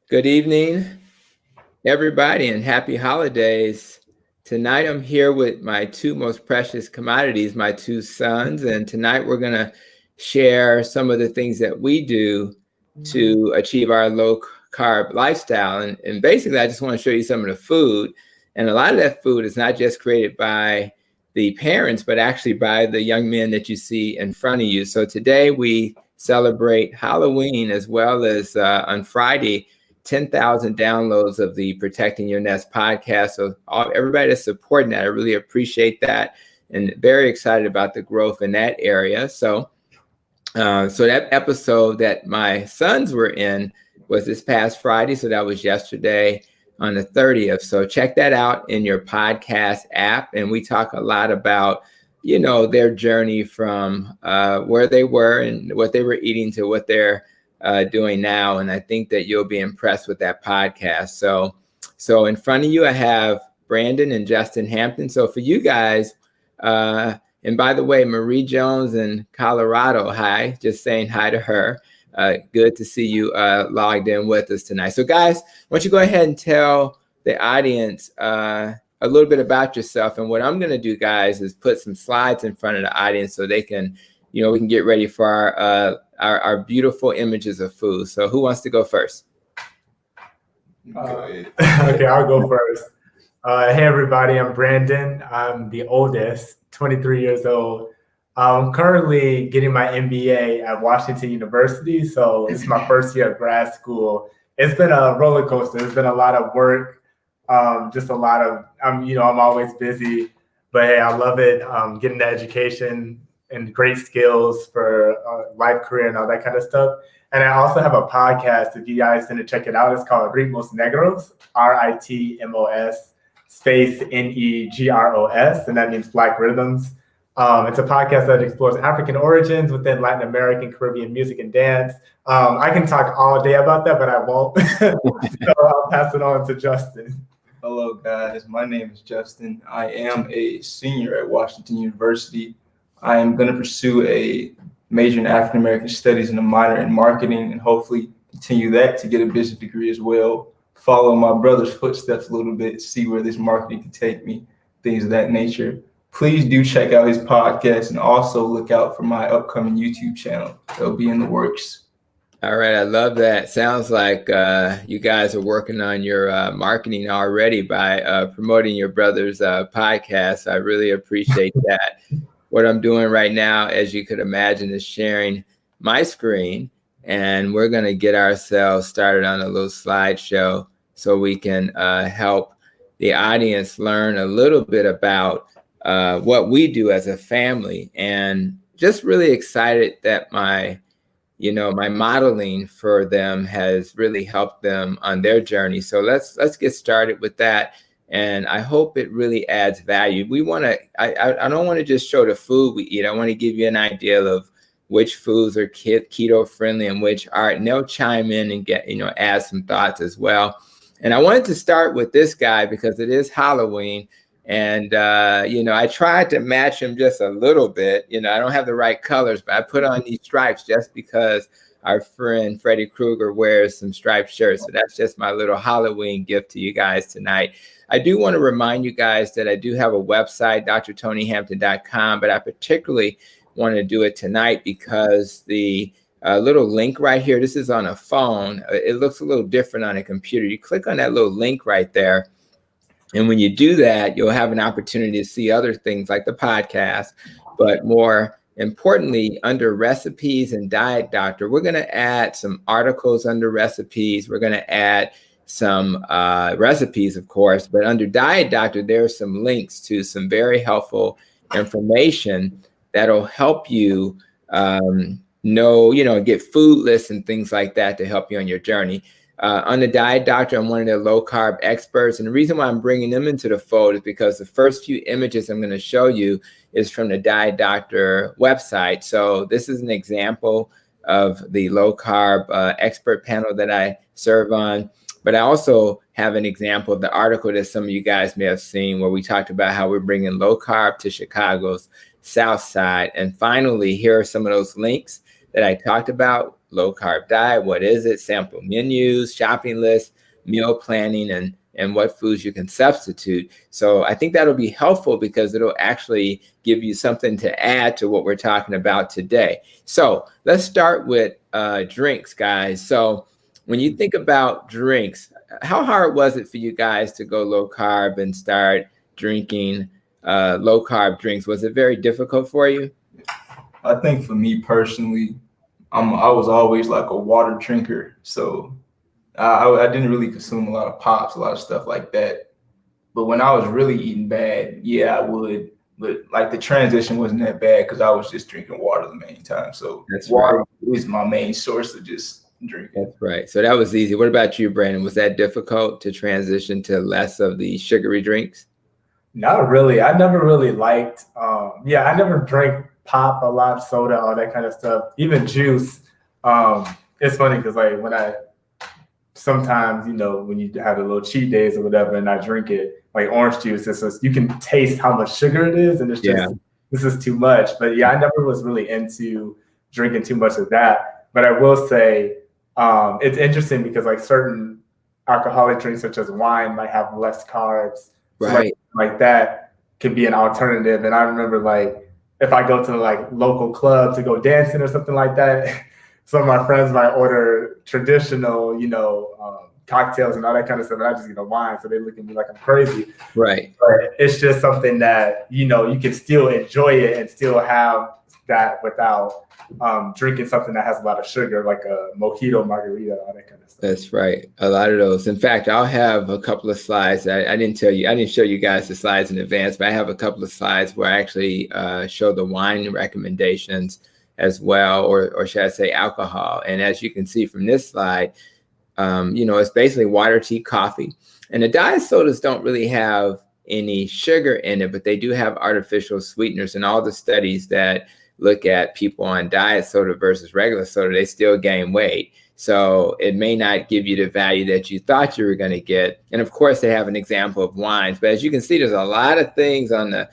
Good evening, everybody, and happy holidays. Tonight I'm here with my two most precious commodities, my two sons, and tonight we're going to share some of the things that we do to achieve our low carb lifestyle. And basically, I just want to show you some of the food. And a lot of that food is not just created by the parents, but actually by the young men that you see in front of you. So today we celebrate Halloween as well as on Friday, 10,000 downloads of the Protecting Your Nest podcast. So everybody that's supporting that, I really appreciate that and very excited about the growth in that area. So that episode that my sons were in was this past Friday. So that was yesterday on the 30th. So check that out in your podcast app. And we talk a lot about, their journey from where they were and what they were eating to what they're doing now. And I think that you'll be impressed with that podcast. So in front of you, I have Brandon and Justin Hampton. So for you guys, and by the way, Marie Jones in Colorado, hi, just saying hi to her. Good to see you logged in with us tonight. So guys, why don't you go ahead and tell the audience a little bit about yourself. And what I'm going to do, guys, is put some slides in front of the audience so they can, we can get ready for our beautiful images of food. So who wants to go first? Okay, I'll go first. Hey, everybody, I'm Brandon. I'm the oldest, 23 years old. I'm currently getting my MBA at Washington University, so it's my first year of grad school. It's been a roller coaster. It's been a lot of work, just a lot of, I'm always busy, but hey, I love it. Getting the education and great skills for life, career, and all that kind of stuff. And I also have a podcast. If you guys didn't check it out, it's called Ritmos Negros, RITMOS space NEGROS, and that means Black Rhythms. It's a podcast that explores African origins within Latin American, Caribbean music and dance. I can talk all day about that, but I won't. So I'll pass it on to Justin. Hello, guys. My name is Justin. I am a senior at Washington University. I am going to pursue a major in African American studies and a minor in marketing, and hopefully continue that to get a business degree as well. Follow my brother's footsteps a little bit, see where this marketing can take me, things of that nature. Please do check out his podcast and also look out for my upcoming YouTube channel. They'll be in the works. All right. I love that. Sounds like you guys are working on your marketing already by promoting your brother's podcast. I really appreciate that. What I'm doing right now, as you could imagine, is sharing my screen, and we're going to get ourselves started on a little slideshow so we can help the audience learn a little bit about what we do as a family, and just really excited that my modeling for them has really helped them on their journey. So let's get started with that. And I hope it really adds value. I don't want to just show the food we eat. I want to give you an idea of which foods are keto friendly and which aren't. And they'll chime in and get, add some thoughts as well. And I wanted to start with this guy because it is Halloween. And, I tried to match him just a little bit. I don't have the right colors, but I put on these stripes just because our friend Freddy Krueger wears some striped shirts. So that's just my little Halloween gift to you guys tonight. I do want to remind you guys that I do have a website, drtonyhampton.com, but I particularly want to do it tonight because the little link right here, this is on a phone. It looks a little different on a computer. You click on that little link right there. And when you do that, you'll have an opportunity to see other things like the podcast, but more importantly, under recipes and Diet Doctor, we're going to add some articles under recipes. We're going to add some recipes, of course, but under Diet Doctor, there are some links to some very helpful information that'll help you get food lists and things like that to help you on your journey. On the Diet Doctor, I'm one of the low carb experts. And the reason why I'm bringing them into the fold is because the first few images I'm going to show you is from the Diet Doctor website. So this is an example of the low carb expert panel that I serve on. But I also have an example of the article that some of you guys may have seen where we talked about how we're bringing low carb to Chicago's South Side. And finally, here are some of those links that I talked about. low carb diet. What is it? Sample menus, shopping lists, meal planning, and what foods you can substitute. So I think that'll be helpful because it'll actually give you something to add to what we're talking about today. So let's start with drinks, guys. So when you think about drinks, how hard was it for you guys to go low carb and start drinking low carb drinks? Was it very difficult for you? I think for me personally, I was always like a water drinker. So I didn't really consume a lot of pops, a lot of stuff like that. But when I was really eating bad, yeah, I would. But like the transition wasn't that bad because I was just drinking water the main time. So That's water right. is my main source of just drinking. That's right. So that was easy. What about you, Brandon? Was that difficult to transition to less of the sugary drinks? Not really. I never really liked, I never drank pop a lot, soda, all that kind of stuff, even juice. It's funny because like sometimes, when you have a little cheat days or whatever and I drink it, like orange juice, it's just, you can taste how much sugar it is and it's just, this is too much. But yeah, I never was really into drinking too much of that. But I will say it's interesting because like certain alcoholic drinks such as wine might have less carbs. So Right. like that could be an alternative. And I remember like if I go to like local club to go dancing or something like that, some of my friends might order traditional, cocktails and all that kind of stuff. And I just get a wine. So they look at me like I'm crazy. Right. But it's just something that, you can still enjoy it and still have that without drinking something that has a lot of sugar, like a mojito, margarita, all that kind of stuff. That's right. A lot of those. In fact, I'll have a couple of slides. I didn't show you guys the slides in advance, but I have a couple of slides where I actually show the wine recommendations as well, or should I say alcohol. And as you can see from this slide, it's basically water, tea, coffee. And the diet sodas don't really have any sugar in it, but they do have artificial sweeteners. And all the studies that look at people on diet soda versus regular soda, they still gain weight. So it may not give you the value that you thought you were going to get. And of course, they have an example of wines. But as you can see, there's a lot of things on the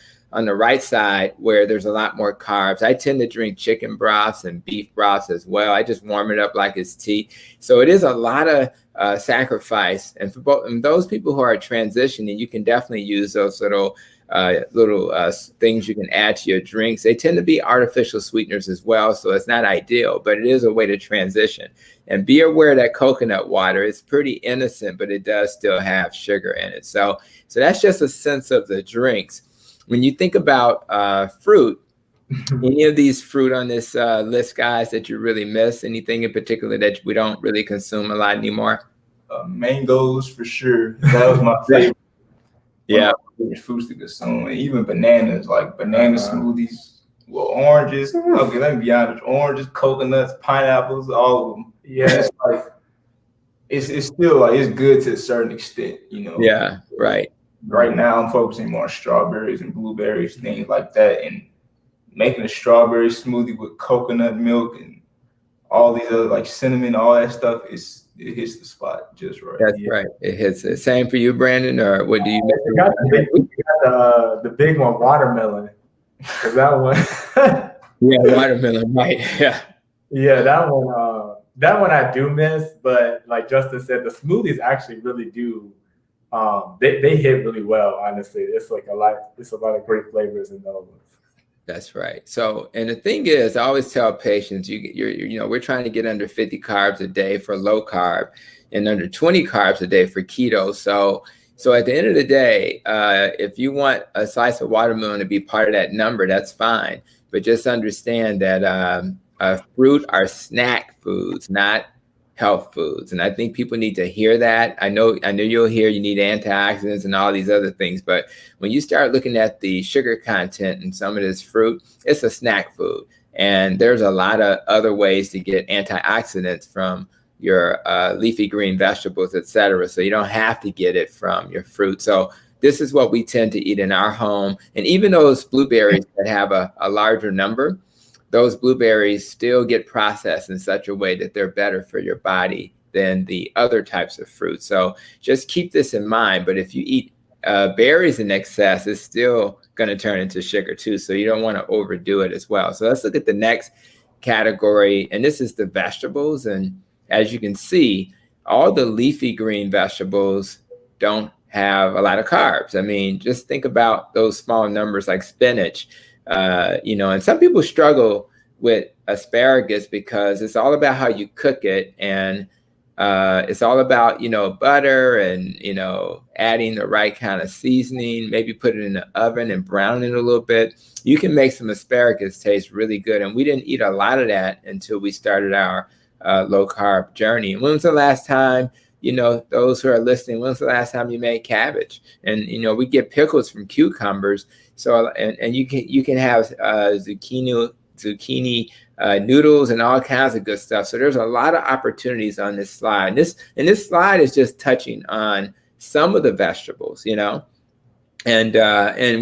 right side where there's a lot more carbs. I tend to drink chicken broths and beef broths as well. I just warm it up like it's tea. So it is a lot of sacrifice. And for those people who are transitioning, you can definitely use those little things you can add to your drinks. They tend to be artificial sweeteners as well, so it's not ideal, but it is a way to transition. And be aware that coconut water is pretty innocent, but it does still have sugar in it. So that's just a sense of the drinks. When you think about fruit, any of these fruit on this list, guys, that you really miss? Anything in particular that we don't really consume a lot anymore? Mangoes for sure. That was my favorite. Yeah. Fruits to consume, and even bananas, like banana smoothies, well, oranges. Okay, let me be honest, oranges, coconuts, pineapples, all of them. Yeah, it's like it's still like it's good to a certain extent, Yeah, right. Right now, I'm focusing more on strawberries and blueberries, things like that, and making a strawberry smoothie with coconut milk and all these other like cinnamon, all that stuff it hits the spot just right. That's right. It hits it. Same for you, Brandon, or what do you make? You got the big one, watermelon. Is that one? Yeah, watermelon, right. Yeah. Yeah, that one I do miss, but like Justin said, the smoothies actually really do they hit really well, honestly. It's a lot of great flavors in those. That's right. So, and the thing is, I always tell patients, we're trying to get under 50 carbs a day for low carb and under 20 carbs a day for keto. So at the end of the day, if you want a slice of watermelon to be part of that number, that's fine. But just understand that fruit are snack foods, not health foods. And I think people need to hear that. I know you'll hear you need antioxidants and all these other things, but when you start looking at the sugar content in some of this fruit, it's a snack food. And there's a lot of other ways to get antioxidants from your leafy green vegetables, etc. So you don't have to get it from your fruit. So this is what we tend to eat in our home. And even those blueberries that have a larger number, those blueberries still get processed in such a way that they're better for your body than the other types of fruit. So just keep this in mind. But if you eat berries in excess, it's still going to turn into sugar too. So you don't want to overdo it as well. So let's look at the next category, and this is the vegetables. And as you can see, all the leafy green vegetables don't have a lot of carbs. I mean, just think about those small numbers like spinach, and some people struggle with asparagus because it's all about how you cook it. And it's all about, butter and, adding the right kind of seasoning, maybe put it in the oven and brown it a little bit. You can make some asparagus taste really good. And we didn't eat a lot of that until we started our low carb journey. And when was the last time, those who are listening, when was the last time you made cabbage? And, we get pickles from cucumbers. So, and you can have zucchini noodles and all kinds of good stuff. So there's a lot of opportunities on this slide. And this slide is just touching on some of the vegetables, and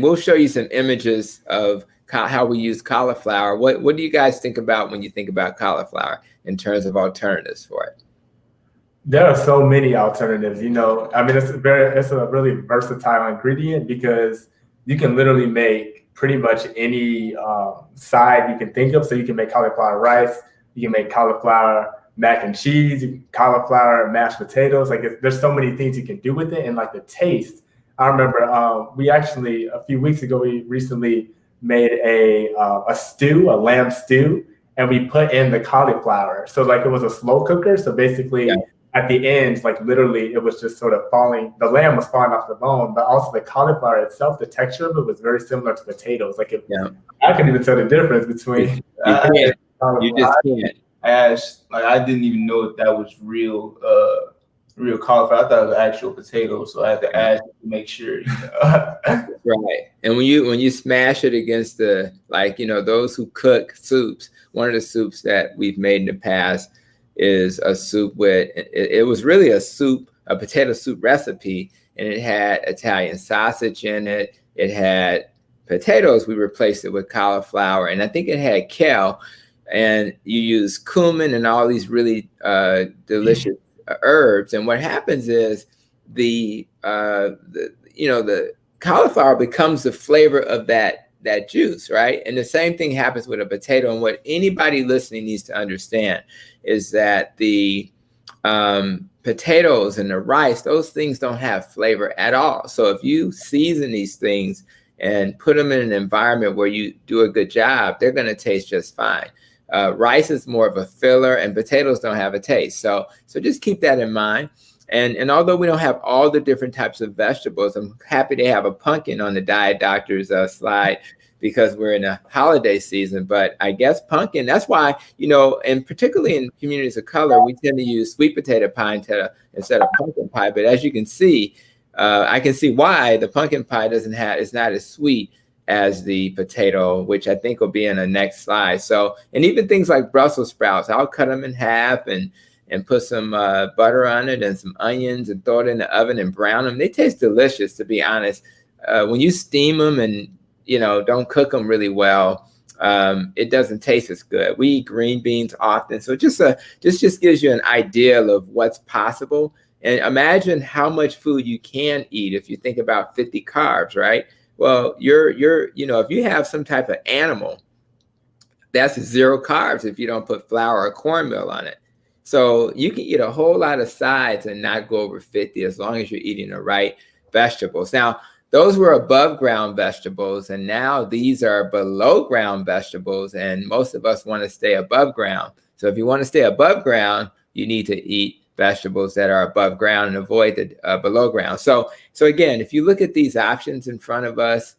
we'll show you some images of how we use cauliflower. What do you guys think about when you think about cauliflower in terms of alternatives for it? There are so many alternatives, I mean, it's a really versatile ingredient because you can literally make pretty much any side you can think of. So you can make cauliflower rice, you can make cauliflower mac and cheese, cauliflower mashed potatoes. There's so many things you can do with it. And the taste, I remember we actually, a few weeks ago, we recently made a lamb stew, and we put in the cauliflower. So it was a slow cooker. So basically, yeah, at the end, literally, it was just sort of falling. The lamb was falling off the bone, but also the cauliflower itself, the texture of it was very similar to potatoes. I couldn't even tell the difference between. You just can't. I didn't even know if that was real cauliflower. I thought it was actual potato, so I had to ask to make sure. Right. And when you smash it against those who cook soups, one of the soups that we've made in the past is a soup with, it was really a potato soup recipe, and it had Italian sausage in it. It had potatoes. We replaced it with cauliflower, and I think it had kale, and you use cumin and all these really delicious herbs. And what happens is the cauliflower becomes the flavor of that juice, right? And the same thing happens with a potato. And what anybody listening needs to understand is that the potatoes and the rice, those things don't have flavor at all. So if you season these things and put them in an environment where you do a good job, they're going to taste just fine. Rice is more of a filler, and potatoes don't have a taste. So just keep that in mind. And although we don't have all the different types of vegetables, I'm happy to have a pumpkin on the Diet Doctor's slide because we're in a holiday season. But I guess pumpkin, that's why, and particularly in communities of color, we tend to use sweet potato pie instead of pumpkin pie. But as you can see, I can see why the pumpkin pie is not as sweet as the potato, which I think will be in the next slide. So, and even things like Brussels sprouts, I'll cut them in half and put some butter on it and some onions and throw it in the oven and brown them. They taste delicious, to be honest. When you steam them and, don't cook them really well, it doesn't taste as good. We eat green beans often. So this just gives you an idea of what's possible. And imagine how much food you can eat if you think about 50 carbs, right? Well, if you have some type of animal, that's 0 carbs if you don't put flour or cornmeal on it. So you can eat a whole lot of sides and not go over 50 as long as you're eating the right vegetables. Now, those were above ground vegetables, and now these are below ground vegetables, and most of us want to stay above ground. So if you want to stay above ground, you need to eat vegetables that are above ground and avoid the below ground. So again, if you look at these options in front of us,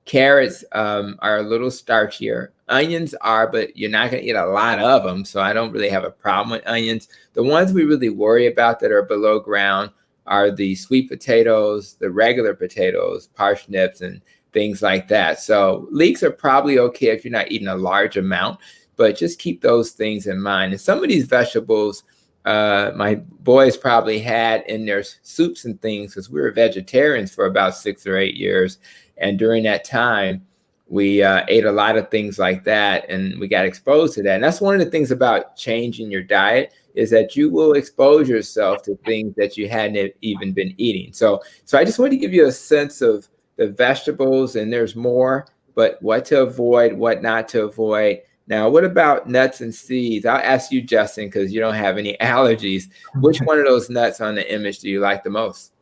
carrots are a little starchier. Onions are, but you're not going to eat a lot of them, so I don't really have a problem with onions. The ones we really worry about that are below ground are the sweet potatoes, the regular potatoes, parsnips, and things like that. So leeks are probably okay if you're not eating a large amount, but just keep those things in mind. And some of these vegetables, my boys probably had in their soups and things because we were vegetarians for about 6 or 8 years. And during that time, we ate a lot of things like that, and we got exposed to that. And that's one of the things about changing your diet is that you will expose yourself to things that you hadn't even been eating. So I just want to give you a sense of the vegetables, and there's more, but what to avoid, what not to avoid. Now, what about nuts and seeds? I'll ask you, Justin, because you don't have any allergies. Which one of those nuts on the image do you like the most?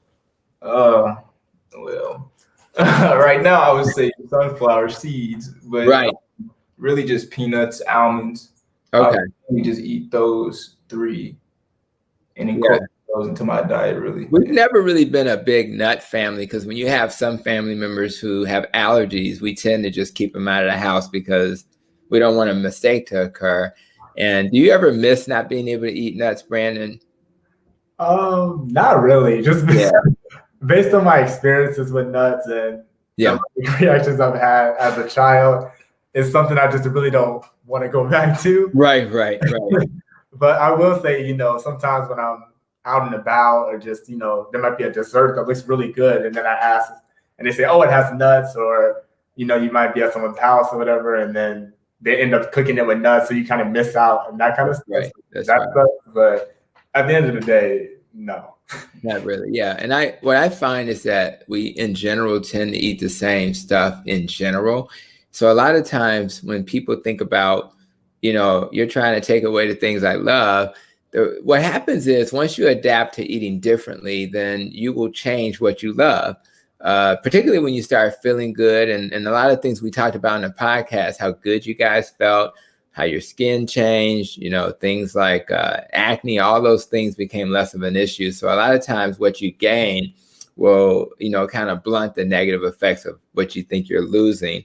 Well, right now I would say sunflower seeds, but Right. Really just peanuts, almonds. Okay. We just eat those three and Yeah. incorporate those into my diet, really. We've never really been a big nut family because when you have some family members who have allergies, we tend to just keep them out of the house because we don't want a mistake to occur. And do you ever miss not being able to eat nuts, Brandon? Not really. Just based on my experiences with nuts and the reactions I've had as a child, it's something I just really don't want to go back to. Right. But I will say, sometimes when I'm out and about or just, there might be a dessert that looks really good. And then I ask and they say, oh, it has nuts, or, you might be at someone's house or whatever. And then they end up cooking it with nuts. So you kind of miss out and that kind of stuff. Right. That's that right. stuff. But at the end of the day, no. Not really. Yeah. And what I find is that we in general tend to eat the same stuff in general. So a lot of times when people think about, you're trying to take away the things I love, what happens is once you adapt to eating differently, then you will change what you love, particularly when you start feeling good. And a lot of things we talked about in the podcast, how good you guys felt, how your skin changed, things like acne, all those things became less of an issue. So a lot of times what you gain will, kind of blunt the negative effects of what you think you're losing.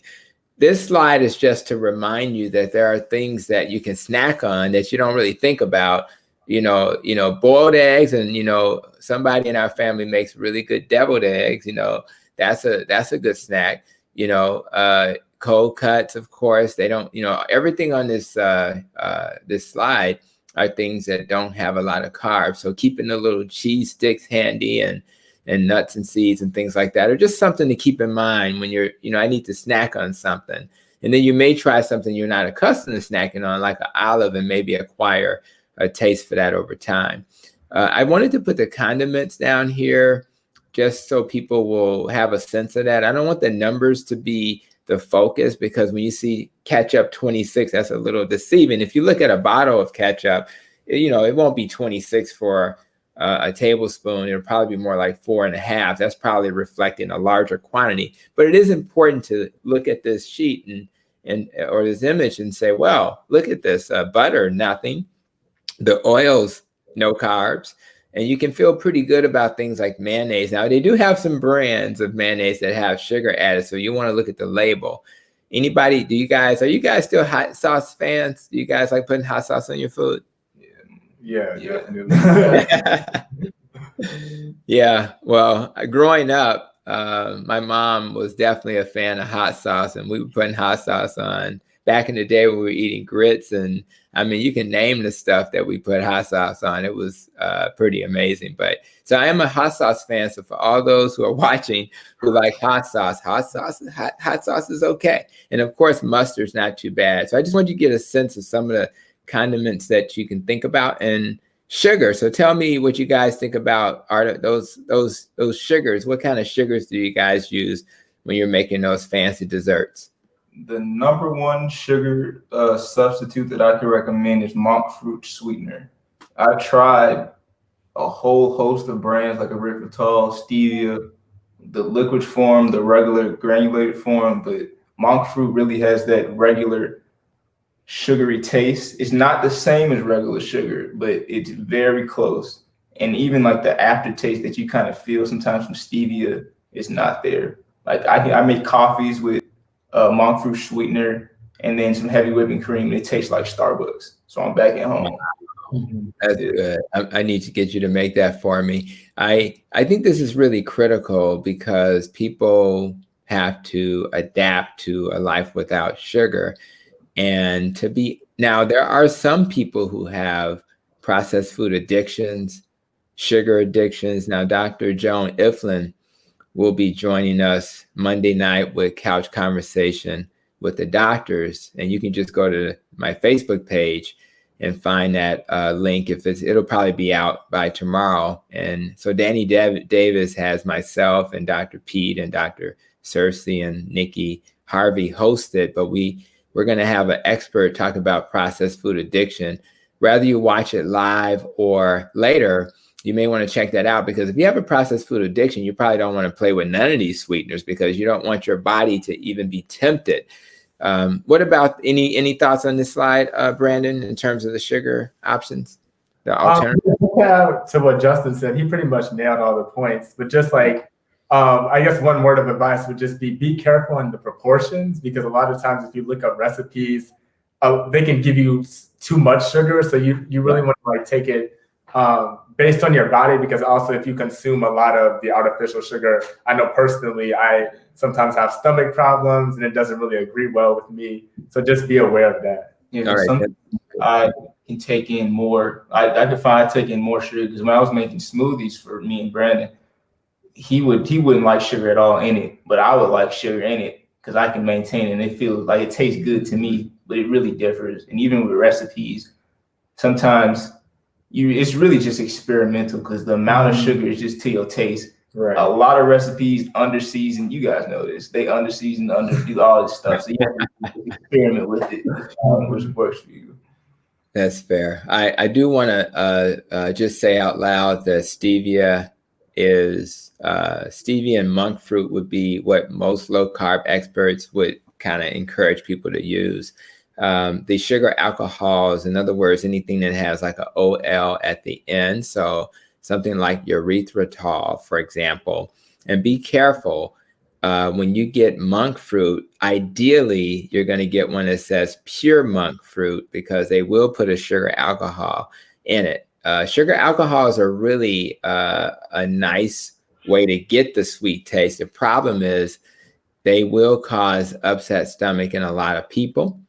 This slide is just to remind you that there are things that you can snack on that you don't really think about, boiled eggs, and, somebody in our family makes really good deviled eggs, that's a good snack, cold cuts, of course. They don't, everything on this this slide are things that don't have a lot of carbs. So keeping the little cheese sticks handy and nuts and seeds and things like that are just something to keep in mind when you're, I need to snack on something. And then you may try something you're not accustomed to snacking on, like an olive, and maybe acquire a taste for that over time. I wanted to put the condiments down here just so people will have a sense of that. I don't want the numbers to be the focus, because when you see ketchup 26, that's a little deceiving. If you look at a bottle of ketchup, it won't be 26 for a tablespoon. It'll probably be more like 4.5. That's probably reflecting a larger quantity. But it is important to look at this sheet and or this image and say, well, look at this, butter, nothing. The oils, no carbs. And you can feel pretty good about things like mayonnaise. Now, they do have some brands of mayonnaise that have sugar added, so you want to look at the label. Anybody, are you guys still hot sauce fans? Do you guys like putting hot sauce on your food? Yeah. Yeah. Well, growing up, my mom was definitely a fan of hot sauce, and we were putting hot sauce on back in the day when we were eating grits. And I mean, you can name the stuff that we put hot sauce on. It was pretty amazing. But so I am a hot sauce fan. So for all those who are watching who like hot sauce is okay. And of course, mustard's not too bad. So I just want you to get a sense of some of the condiments that you can think about, and sugar. So tell me what you guys think about those sugars. What kind of sugars do you guys use when you're making those fancy desserts? The number one sugar substitute that I could recommend is monk fruit sweetener. I've tried a whole host of brands like erythritol, stevia, the liquid form, the regular granulated form, but monk fruit really has that regular sugary taste. It's not the same as regular sugar, but it's very close. And even like the aftertaste that you kind of feel sometimes from stevia is not there. Like I make coffees with monk fruit sweetener and then some heavy whipping cream. It tastes like Starbucks. So I'm back at home. That's good. I need to get you to make that for me. I think this is really critical because people have to adapt to a life without sugar. And now there are some people who have processed food addictions, sugar addictions. Now, Dr. Joan Iflin will be joining us Monday night with Couch Conversation with the doctors. And you can just go to my Facebook page and find that link. It'll probably be out by tomorrow. And so Danny Davis has myself and Dr. Pete and Dr. Cersei and Nikki Harvey hosted, but we're we're going to have an expert talk about processed food addiction. Whether you watch it live or later, you may want to check that out, because if you have a processed food addiction, you probably don't want to play with none of these sweeteners, because you don't want your body to even be tempted. What about any thoughts on this slide, Brandon, in terms of the sugar options, the alternative? To what Justin said, he pretty much nailed all the points. But just like, I guess one word of advice would just be careful in the proportions, because a lot of times if you look up recipes, they can give you too much sugar. So you really want to like take it based on your body, because also if you consume a lot of the artificial sugar, I know personally I sometimes have stomach problems and it doesn't really agree well with me. So just be aware of that. Yeah, I can take in more. I define taking in more sugar, because when I was making smoothies for me and Brandon, he wouldn't like sugar at all in it, but I would like sugar in it because I can maintain it and it feels like it tastes good to me, but it really differs. And even with recipes, sometimes it's really just experimental, because the amount of sugar is just to your taste. Right. A lot of recipes under-season, you guys know this, they under-season, do all this stuff. So you have to experiment with it, which works for you. That's fair. I do want to just say out loud that stevia and monk fruit would be what most low carb experts would kind of encourage people to use. The sugar alcohols, in other words, anything that has like a OL at the end. So something like erythritol, for example. And be careful when you get monk fruit, ideally, you're going to get one that says pure monk fruit, because they will put a sugar alcohol in it. Sugar alcohols are really a nice way to get the sweet taste. The problem is they will cause upset stomach in a lot of people.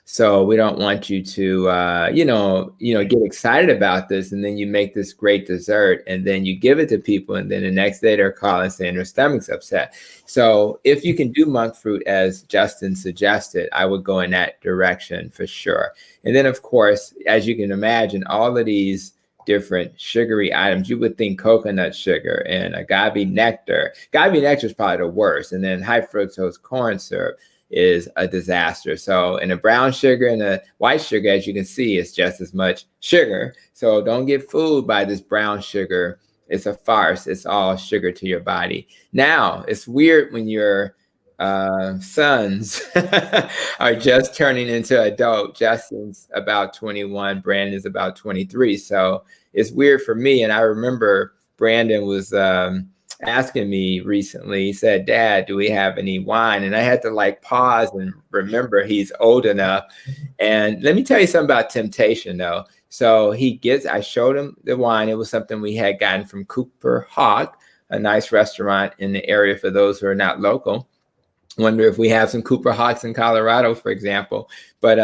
So we don't want you to, get excited about this, and then you make this great dessert, and then you give it to people, and then the next day they're calling saying their stomach's upset. So if you can do monk fruit, as Justin suggested, I would go in that direction for sure. And then, of course, as you can imagine, all of these different sugary items, you would think coconut sugar and agave nectar. Agave nectar is probably the worst, and then high fructose corn syrup is a disaster. So in a brown sugar and a white sugar, as you can see, it's just as much sugar. So don't get fooled by this brown sugar. It's a farce. It's all sugar to your body. Now, it's weird when your sons are just turning into adult. Justin's about 21. Brandon is about 23. So it's weird for me. And I remember Brandon was asking me recently, he said, "Dad, do we have any wine?" And I had to like pause and remember he's old enough. And let me tell you something about temptation though. So I showed him the wine. It was something we had gotten from Cooper Hawk, a nice restaurant in the area for those who are not local. Wonder if we have some Cooper Hawks in Colorado, for example. But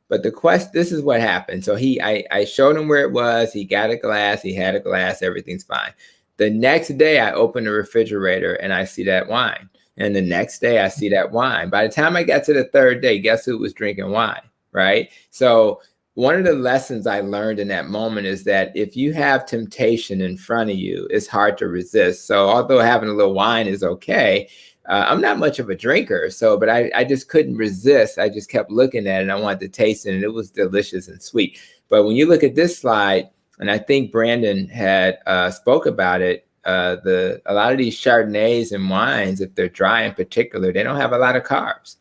this is what happened. So I showed him where it was. He got a glass. He had a glass. Everything's fine. The next day, I open the refrigerator and I see that wine. And the next day, I see that wine. By the time I got to the third day, guess who was drinking wine, right? So one of the lessons I learned in that moment is that if you have temptation in front of you, it's hard to resist. So although having a little wine is okay, I'm not much of a drinker. But I just couldn't resist. I just kept looking at it and I wanted to taste it, and it was delicious and sweet. But when you look at this slide, and I think Brandon had spoke about it, a lot of these Chardonnays and wines, if they're dry in particular, they don't have a lot of carbs.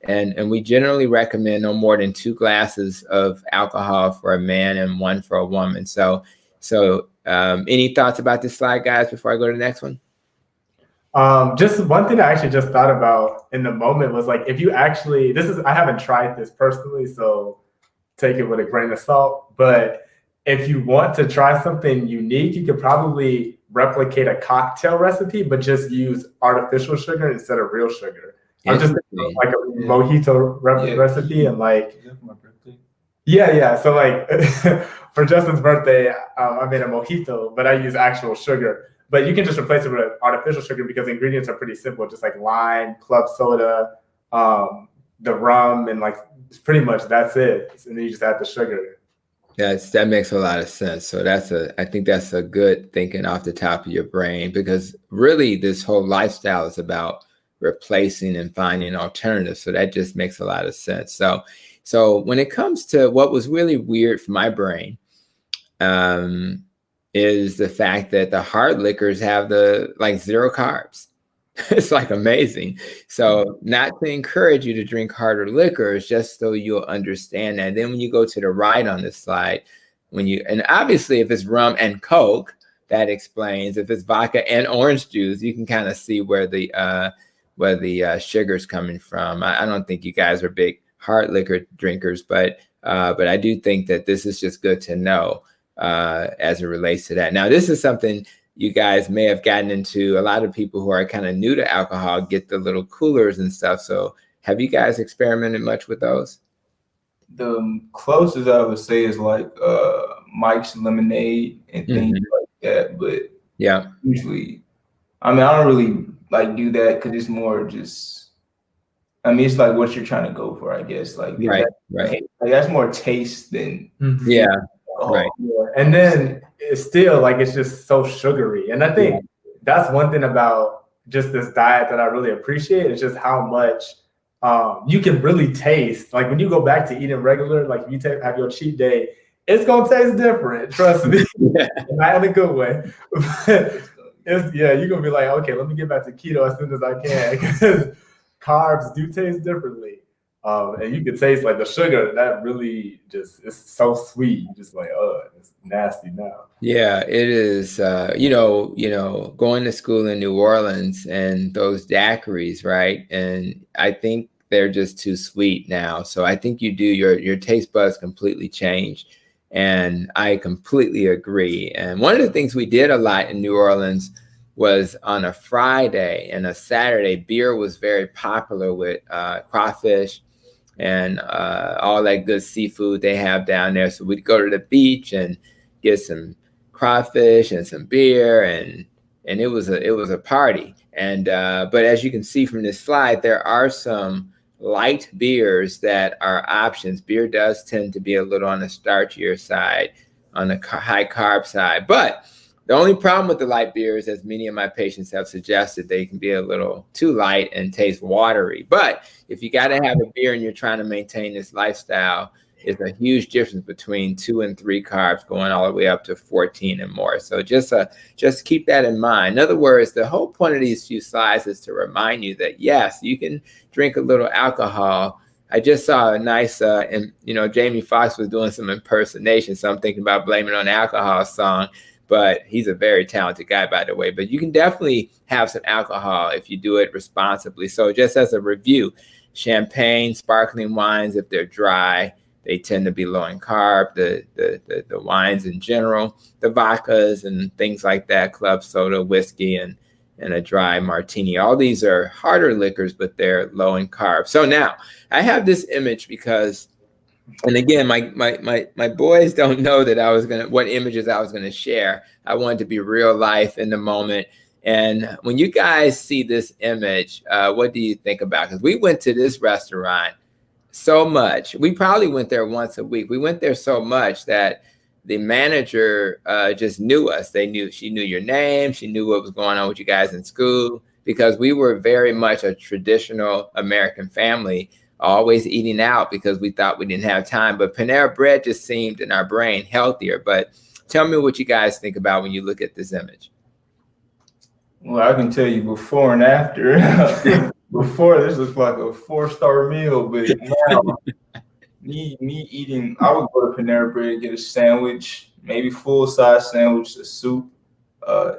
And we generally recommend no more than 2 glasses of alcohol for a man and 1 for a woman. So any thoughts about this slide, guys, before I go to the next one? Just one thing I actually just thought about in the moment was like, if you actually, I haven't tried this personally, so take it with a grain of salt, but if you want to try something unique, you could probably replicate a cocktail recipe, but just use artificial sugar instead of real sugar. I'm just thinking like a mojito recipe, and like, yeah. So like for Justin's birthday, I made a mojito, but I use actual sugar. But you can just replace it with artificial sugar because the ingredients are pretty simple, just like lime, club soda, the rum, and like pretty much that's it. And then you just add the sugar. Yes, that makes a lot of sense. So I think that's a good thinking off the top of your brain, because really this whole lifestyle is about replacing and finding alternatives. So that just makes a lot of sense. So when it comes to what was really weird for my brain, is the fact that the hard liquors have zero carbs. It's like amazing. So not to encourage you to drink harder liquors, just so you'll understand that. Then when you go to the right on this slide, and obviously if it's rum and Coke, that explains. If it's vodka and orange juice, you can kind of see where the sugar's coming from. I don't think you guys are big hard liquor drinkers, but I do think that this is just good to know as it relates to that. Now, this is something you guys may have gotten into. A lot of people who are kind of new to alcohol get the little coolers and stuff. So have you guys experimented much with those? The closest I would say is like Mike's Lemonade and things like that. But yeah, usually, I don't really like do that because it's more just, it's like what you're trying to go for, I guess. Like, right. Like that's more taste than yeah. Right. Yeah. And then it's still like it's just so sugary. And I think that's one thing about just this diet that I really appreciate is just how much you can really taste. Like when you go back to eating regular, like if you have your cheat day, it's gonna taste different. Trust me, not in a good way. But you're gonna be like, okay, let me get back to keto as soon as I can because carbs do taste differently. And you can taste like the sugar that really it's so sweet. You just like, it's nasty now. Yeah, it is. Going to school in New Orleans and those daiquiris, right? And I think they're just too sweet now. So I think your taste buds completely change. And I completely agree. And one of the things we did a lot in New Orleans was on a Friday and a Saturday, beer was very popular with crawfish and all that good seafood they have down there. So we'd go to the beach and get some crawfish and some beer, and it was a party. And but as you can see from this slide, there are some light beers that are options. Beer does tend to be a little on the starchier side, on the high carb side. But the only problem with the light beers, as many of my patients have suggested, they can be a little too light and taste watery. But if you got to have a beer and you're trying to maintain this lifestyle, it's a huge difference between 2 and 3 carbs going all the way up to 14 and more. So just keep that in mind. In other words, the whole point of these few slides is to remind you that, yes, you can drink a little alcohol. I just saw a nice, Jamie Foxx was doing some impersonation, so I'm thinking about blaming it on the alcohol song. But he's a very talented guy, by the way. But you can definitely have some alcohol if you do it responsibly. So just as a review, champagne, sparkling wines, if they're dry, they tend to be low in carb. The wines in general, the vodkas and things like that, club soda, whiskey, and a dry martini. All these are harder liquors, but they're low in carb. So now I have this image because, and again, my boys don't know that what images I was gonna share. I wanted to be real life in the moment. And when you guys see this image, what do you think about? Because we went to this restaurant so much. We probably went there once a week. We went there so much that the manager just knew us. She knew your name. She knew what was going on with you guys in school, because we were very much a traditional American family, always eating out because we thought we didn't have time. But Panera Bread just seemed in our brain healthier. But tell me what you guys think about when you look at this image. Well, I can tell you before and after. Before, this looked like a 4-star meal, but now me eating, I would go to Panera Bread, get a sandwich, maybe full-size sandwich, a soup,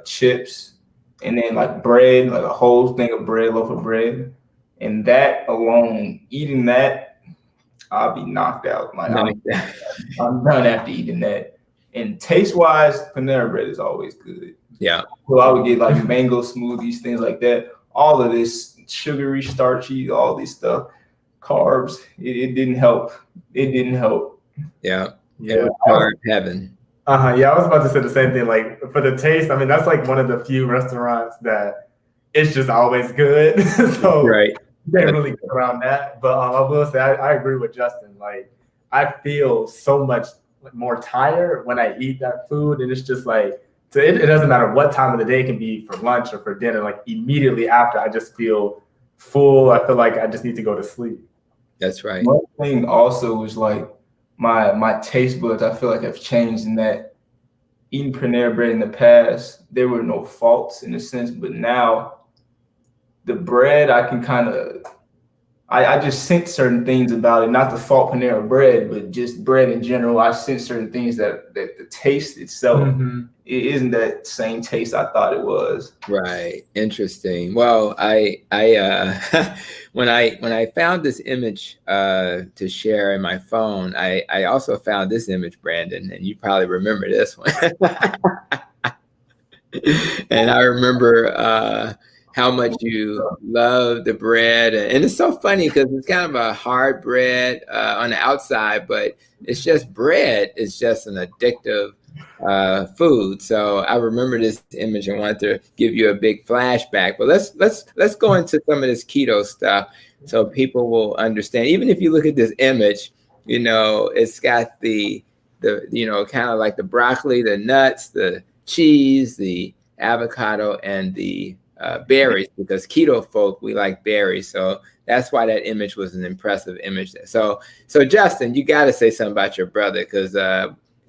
chips, and then like bread, like a whole thing of bread, loaf of bread. And that alone, eating that, I'll be knocked out. Like I'm done after eating that. And taste-wise, Panera Bread is always good. Yeah. So I would get like mango smoothies, things like that. All of this sugary, starchy, all these stuff, carbs. It didn't help. It didn't help. Yeah. Carb heaven. Yeah, I was about to say the same thing. Like for the taste, I mean, that's like one of the few restaurants that it's just always good. So right. You can't really get around that. But I will say I agree with Justin. Like I feel so much more tired when I eat that food, and it's just like, it doesn't matter what time of the day, it can be for lunch or for dinner. Like immediately after, I just feel full. I feel like I just need to go to sleep. That's right. One thing also is like my taste buds, I feel like have changed in that eating Panera Bread in the past, there were no faults in a sense, but now the bread I can kind of I just sense certain things about it, not the fault Panera Bread, but just bread in general. I sense certain things that the taste itself, it isn't that same taste I thought it was. Right. Interesting. Well, I when I found this image to share in my phone, I also found this image, Brandon, and you probably remember this one. And I remember how much you love the bread. And it's so funny because it's kind of a hard bread on the outside, but it's just bread. It's just an addictive food. So I remember this image and wanted to give you a big flashback. But let's go into some of this keto stuff so people will understand. Even if you look at this image, you know, it's got the you know, kind of like the broccoli, the nuts, the cheese, the avocado, and the berries, because keto folk, we like berries. So that's why that image was an impressive image. So Justin, you got to say something about your brother, because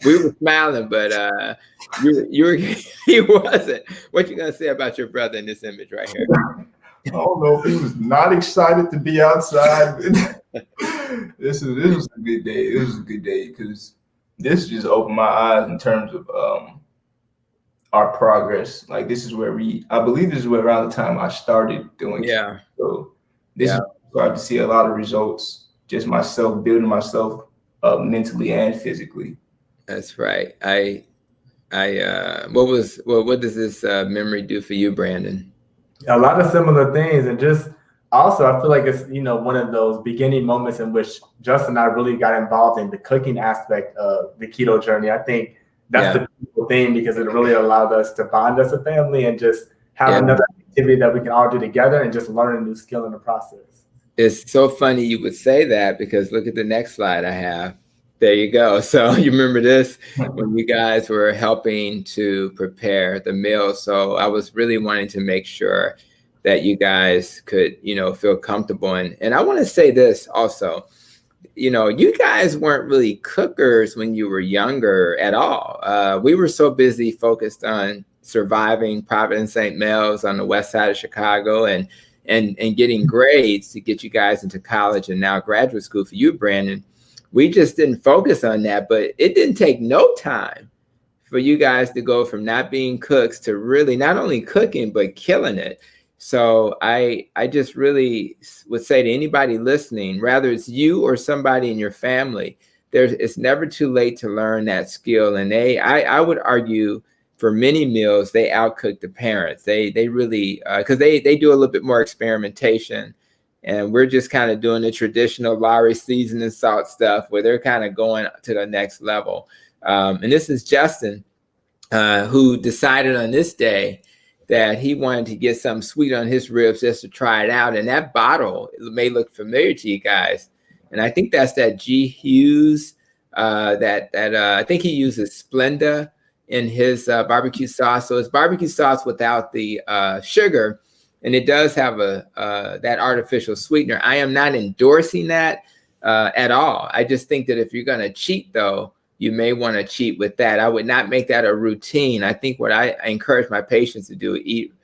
we were smiling, but you were he wasn't. What you gonna say about your brother in this image right here? I don't know if he was not excited to be outside. This was a good day. It was a good day because this just opened my eyes in terms of our progress. Like this is where I believe this is where around the time I started doing keto. So this is where I to see a lot of results, just myself building myself up mentally and physically. That's right. What does this memory do for you, Brandon? A lot of similar things, and just also I feel like it's, you know, one of those beginning moments in which Justin and I really got involved in the cooking aspect of the keto journey. I think that's the beautiful thing, because it really allowed us to bond as a family and just have another activity that we can all do together and just learn a new skill in the process. It's so funny you would say that, because look at the next slide I have. There you go. So you remember this when you guys were helping to prepare the meal. So I was really wanting to make sure that you guys could, you know, feel comfortable. And I want to say this also, you know, you guys weren't really cookers when you were younger at all. We were so busy focused on surviving Providence St. Mel's on the west side of Chicago and getting grades to get you guys into college and now graduate school for you, Brandon. We just didn't focus on that, but it didn't take no time for you guys to go from not being cooks to really not only cooking, but killing it. So I just really would say to anybody listening, whether it's you or somebody in your family, it's never too late to learn that skill. And I would argue for many meals, they outcook the parents. They really, because they do a little bit more experimentation. And we're just kind of doing the traditional Lowry seasoning salt stuff where they're kind of going to the next level. And this is Justin, who decided on this day that he wanted to get something sweet on his ribs just to try it out. And that bottle, it may look familiar to you guys. And I think that's that G. Hughes, I think he uses Splenda in his barbecue sauce. So it's barbecue sauce without the sugar. And it does have that artificial sweetener. I am not endorsing that at all. I just think that if you're going to cheat, though, you may want to cheat with that. I would not make that a routine. I think what I encourage my patients to do is eat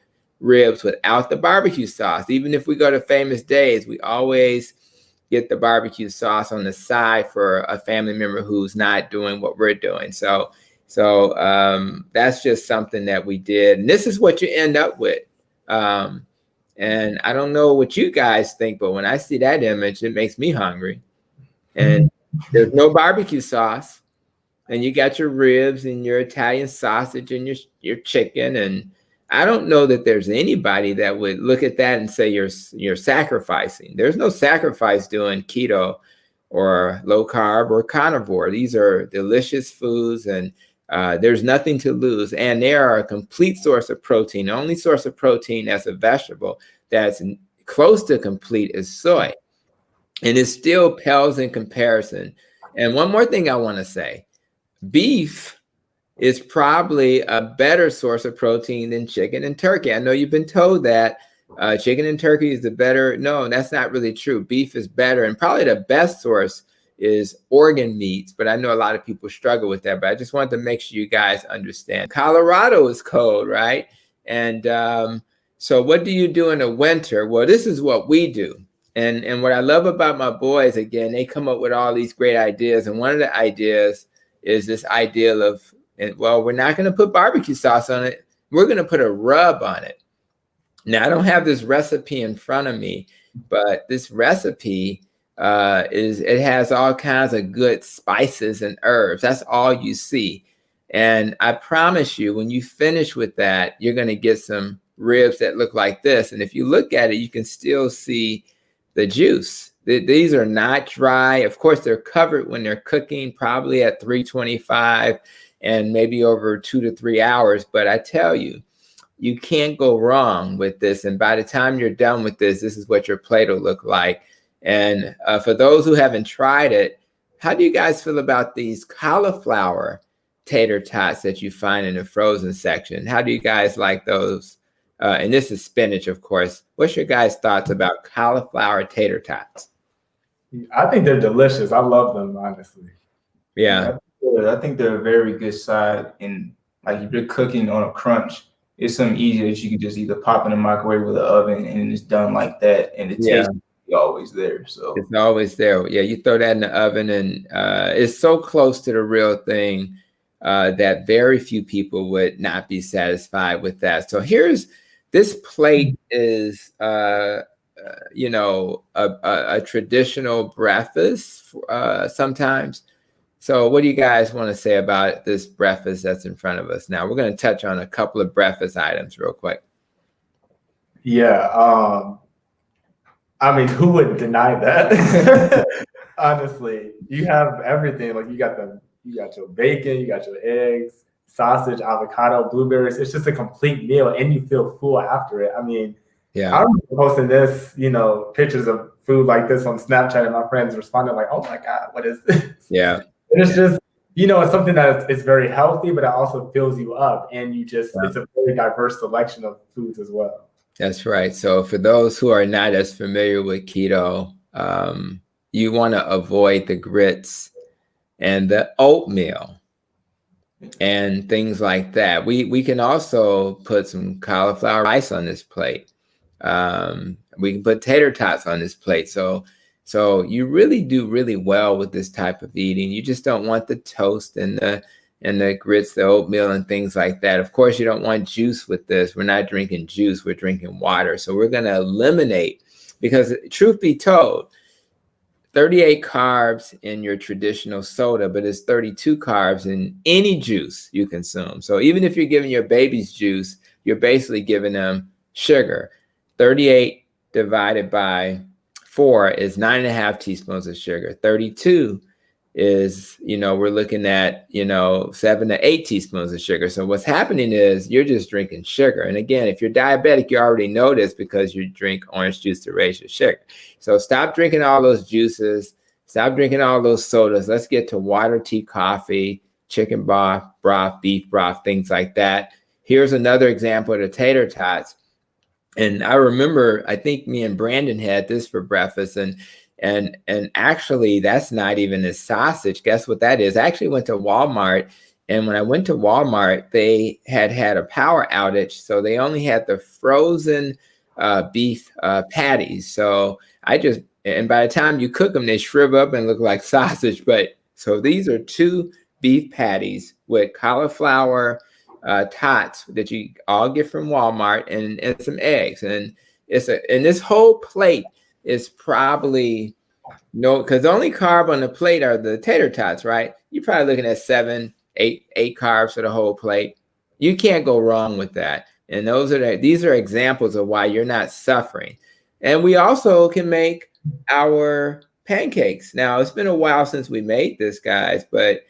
ribs without the barbecue sauce. Even if we go to Famous Days, we always get the barbecue sauce on the side for a family member who's not doing what we're doing. So that's just something that we did. And this is what you end up with. And I don't know what you guys think, but when I see that image, it makes me hungry. And there's no barbecue sauce. And you got your ribs and your Italian sausage and your chicken. And I don't know that there's anybody that would look at that and say you're sacrificing. There's no sacrifice doing keto or low carb or carnivore. These are delicious foods, and there's nothing to lose. And they are a complete source of protein. The only source of protein as a vegetable that's close to complete is soy. And it still pales in comparison. And one more thing I want to say. Beef is probably a better source of protein than chicken and turkey. I know you've been told that, chicken and turkey is the better. No, that's not really true. Beef is better. And probably the best source is organ meats. But I know a lot of people struggle with that. But I just wanted to make sure you guys understand. Colorado is cold, right? And so what do you do in the winter? Well, this is what we do. And what I love about my boys, again, they come up with all these great ideas. And one of the ideas is this idea of, well, we're not going to put barbecue sauce on it. We're going to put a rub on it. Now, I don't have this recipe in front of me, but this recipe it has all kinds of good spices and herbs. That's all you see. And I promise you, when you finish with that, you're going to get some ribs that look like this. And if you look at it, you can still see the juice. These are not dry. Of course, they're covered when they're cooking, probably at 325 and maybe over 2 to 3 hours. But I tell you, you can't go wrong with this. And by the time you're done with this, this is what your plate will look like. And for those who haven't tried it, how do you guys feel about these cauliflower tater tots that you find in the frozen section? How do you guys like those? And this is spinach, of course. What's your guys' thoughts about cauliflower tater tots? I think they're delicious. I love them, honestly. Yeah. I think they're a very good side. And like if you're cooking on a crunch, it's something easy that you can just either pop in the microwave with the oven and it's done like that. And the taste is always there. So it's always there. Yeah, you throw that in the oven and it's so close to the real thing that very few people would not be satisfied with that. So here's this plate is you know, a traditional breakfast sometimes. So what do you guys want to say about this breakfast that's in front of us now? We're going to touch on a couple of breakfast items real quick. Yeah. I mean, who would deny that? Honestly, you have everything. Like you got your bacon, you got your eggs, sausage, avocado, blueberries. It's just a complete meal and you feel full after it. I mean, yeah, I remember posting this, you know, pictures of food like this on Snapchat and my friends responded like, oh my God, what is this? Yeah. And it's just, you know, it's something that is very healthy, but it also fills you up and you just, it's a very diverse selection of foods as well. That's right. So for those who are not as familiar with keto, you want to avoid the grits and the oatmeal and things like that. We can also put some cauliflower rice on this plate. We can put tater tots on this plate. So you really do really well with this type of eating. You just don't want the toast and the grits, the oatmeal and things like that. Of course, you don't want juice with this. We're not drinking juice, we're drinking water. So we're going to eliminate, because truth be told, 38 carbs in your traditional soda, but it's 32 carbs in any juice you consume. So even if you're giving your babies juice, you're basically giving them sugar. 38 divided by 4 is 9.5 teaspoons of sugar. 32 is, you know, we're looking at, you know, 7 to 8 teaspoons of sugar. So what's happening is you're just drinking sugar. And again, if you're diabetic, you already know this because you drink orange juice to raise your sugar. So stop drinking all those juices. Stop drinking all those sodas. Let's get to water, tea, coffee, chicken broth, beef broth, things like that. Here's another example of the tater tots. And I remember, I think me and Brandon had this for breakfast, and actually that's not even a sausage. Guess what that is? I actually went to Walmart, and when I went to Walmart, they had a power outage, so they only had the frozen beef patties. So and by the time you cook them, they shrivel up and look like sausage. But so these are 2 beef patties with cauliflower tots that you all get from Walmart and some eggs. And this whole plate is probably because the only carb on the plate are the tater tots, right? You're probably looking at 7, 8 carbs for the whole plate. You can't go wrong with that. And these are examples of why you're not suffering. And we also can make our pancakes. Now, it's been a while since we made this, guys, but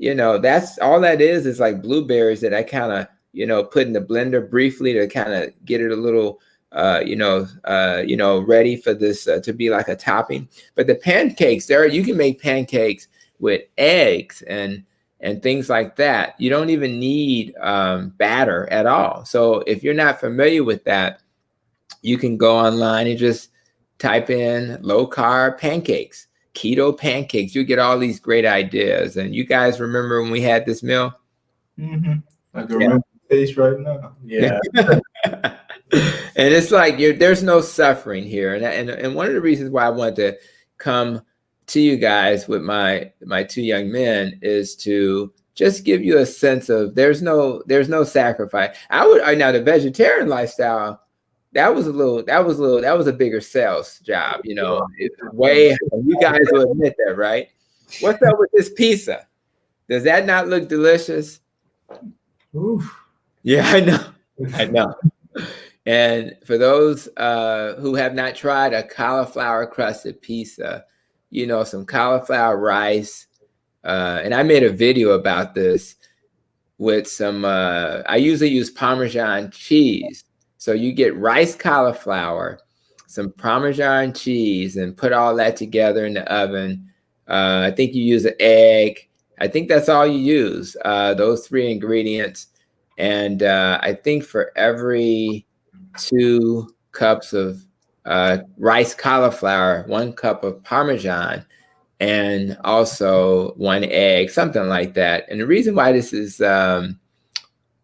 you know, that's all that is like blueberries that I kind of, you know, put in the blender briefly to kind of get it a little, ready for this to be like a topping. But the pancakes, you can make pancakes with eggs and things like that. You don't even need batter at all. So if you're not familiar with that, you can go online and just type in low carb pancakes, keto pancakes. You get all these great ideas. And you guys remember when we had this meal? Mm-hmm. I can remember the taste right now. Yeah. And it's like there's no suffering here. And one of the reasons why I want to come to you guys with my two young men is to just give you a sense of there's no sacrifice. Now the vegetarian lifestyle, that was a bigger sales job, you know. You guys will admit that, right? What's up with this pizza? Does that not look delicious? Oof. Yeah, I know. And for those who have not tried a cauliflower crusted pizza, you know, some cauliflower rice. And I made a video about this with some, I usually use Parmesan cheese. So you get rice cauliflower, some Parmesan cheese, and put all that together in the oven. I think you use an egg. I think that's all you use, those 3 ingredients. And I think for every 2 cups of rice cauliflower, 1 cup of Parmesan, and also 1 egg, something like that. And the reason why this is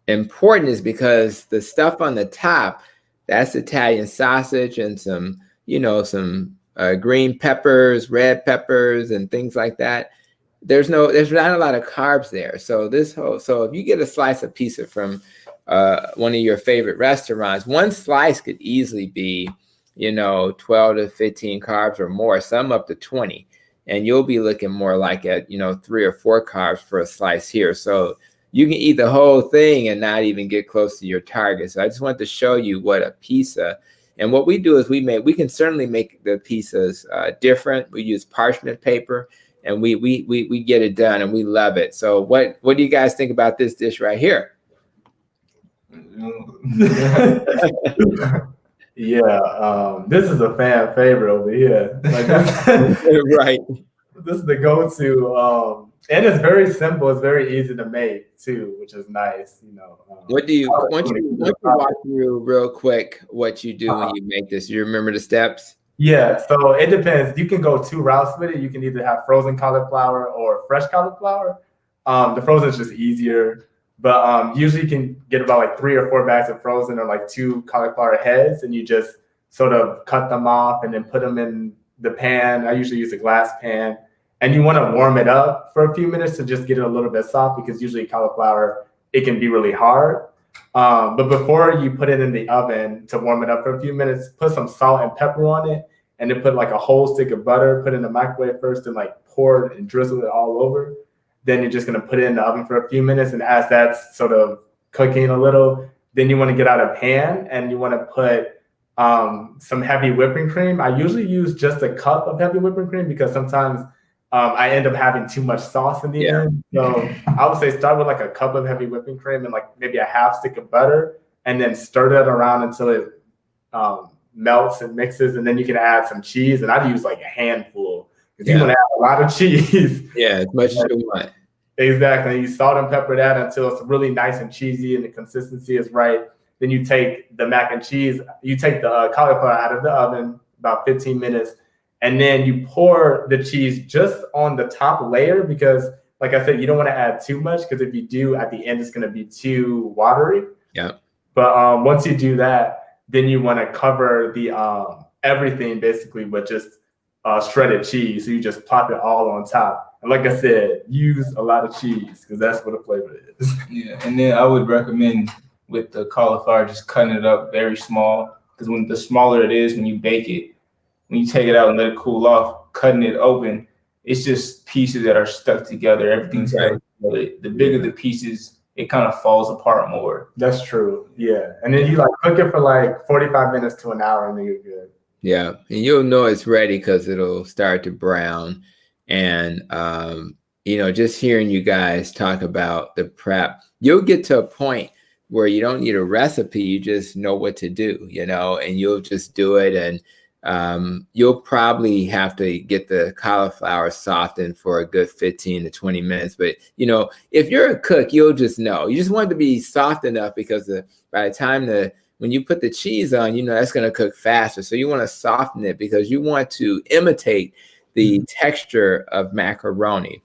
important is because the stuff on the top, that's Italian sausage and some green peppers, red peppers, and things like that. There's not a lot of carbs there. So if you get a slice of pizza from one of your favorite restaurants, 1 slice could easily be, 12 to 15 carbs or more, some up to 20. And you'll be looking more like at, 3 or 4 carbs for a slice here. So you can eat the whole thing and not even get close to your target. So I just want to show you what a pizza, and what we do is we can certainly make the pizzas different. We use parchment paper, and we get it done, and we love it. So what do you guys think about this dish right here? Yeah, this is a fan favorite over here. Like Right. This is the go-to, and it's very simple. It's very easy to make too, which is nice. What do you want you walk through real quick what you do when you make this? You remember the steps? Yeah, so it depends. You can go 2 routes with it. You can either have frozen cauliflower or fresh cauliflower. The frozen is just easier, but usually you can get about like 3 or 4 bags of frozen or like 2 cauliflower heads, and you just sort of cut them off and then put them in the pan. I usually use a glass pan, and you want to warm it up for a few minutes to just get it a little bit soft, because usually cauliflower, it can be really hard. But before you put it in the oven to warm it up for a few minutes, put some salt and pepper on it, and then put like a whole stick of butter, put it in the microwave first, and like pour it and drizzle it all over. Then you're just going to put it in the oven for a few minutes. And as that's sort of cooking a little, then you want to get out a pan and you want to put some heavy whipping cream. I usually use just a cup of heavy whipping cream because sometimes I end up having too much sauce in the end. So I would say start with like a cup of heavy whipping cream and like maybe a half stick of butter, and then stir that around until it melts and mixes. And then you can add some cheese, and I'd use like a handful because you want to add a lot of cheese. Yeah, as much as you want. Exactly. You salt and pepper that until it's really nice and cheesy and the consistency is right. Then you take the mac and cheese, you take the cauliflower out of the oven about 15 minutes, and then you pour the cheese just on the top layer because, like I said, you don't want to add too much because if you do, at the end, it's going to be too watery. Yeah. But once you do that, then you want to cover the everything basically with just shredded cheese. So you just plop it all on top. And like I said, use a lot of cheese because that's what the flavor is. Yeah, and then I would recommend with the cauliflower just cutting it up very small, because when the smaller it is when you bake it, when you take it out and let it cool off, cutting it open, it's just pieces that are stuck together. Everything's together. The bigger the pieces, it kind of falls apart more. That's true. Yeah. And then you like cook it for like 45 minutes to an hour and then you're good. Yeah. And you'll know it's ready because it'll start to brown. And, just hearing you guys talk about the prep, you'll get to a point where you don't need a recipe. You just know what to do, and you'll just do it. And you'll probably have to get the cauliflower softened for a good 15 to 20 minutes. But, you know, if you're a cook, you'll just know. You just want it to be soft enough because by the time when you put the cheese on, you know, that's going to cook faster. So you want to soften it because you want to imitate the texture of macaroni.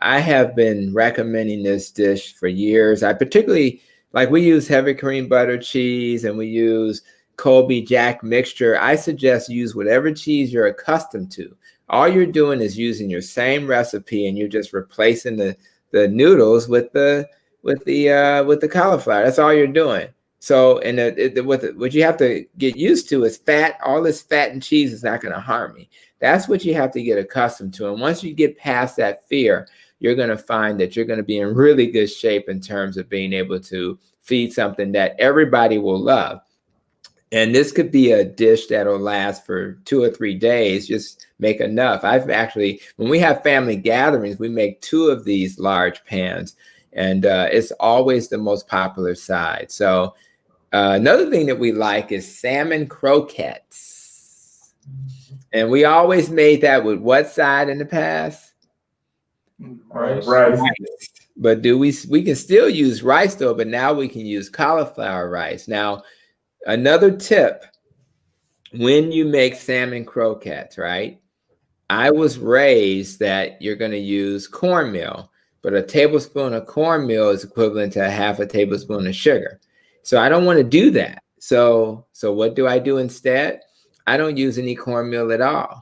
I have been recommending this dish for years. I particularly, like, we use heavy cream butter cheese and we use Colby Jack mixture. I suggest use whatever cheese you're accustomed to. All you're doing is using your same recipe and you're just replacing the noodles with the cauliflower. That's all you're doing. So, and what you have to get used to is fat. All this fat and cheese is not going to harm me. That's what you have to get accustomed to. And once you get past that fear, you're going to find that you're going to be in really good shape in terms of being able to feed something that everybody will love. And this could be a dish that'll last for 2 or 3 days. Just make enough. When we have family gatherings, we make 2 of these large pans, and it's always the most popular side. So another thing that we like is salmon croquettes. And we always made that with what side in the past? Rice. But we can still use rice though, but now we can use cauliflower rice. Now, another tip, when you make salmon croquettes, right? I was raised that you're going to use cornmeal, but a tablespoon of cornmeal is equivalent to a half a tablespoon of sugar. So I don't want to do that. So what do I do instead? I don't use any cornmeal at all.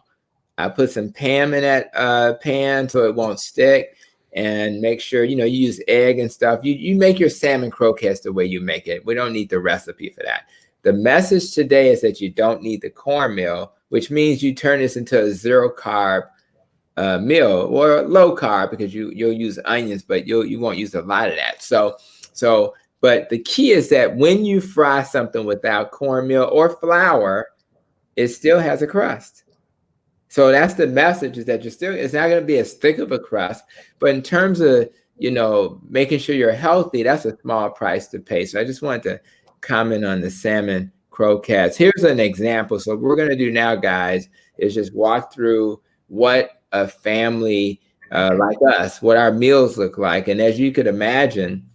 I put some Pam in that pan so it won't stick, and make sure, you know, you use egg and stuff. You make your salmon croquettes the way you make it. We don't need the recipe for that. The message today is that you don't need the cornmeal, which means you turn this into a 0 carb meal, or low carb, because you'll use onions, but you won't use a lot of that. But the key is that when you fry something without cornmeal or flour, it still has a crust. So that's the message, is that it's not going to be as thick of a crust, but in terms of, you know, making sure you're healthy, that's a small price to pay. So I just wanted to comment on the salmon croquettes. Here's an example. So what we're going to do now, guys, is just walk through what a family like us, what our meals look like. And as you could imagine,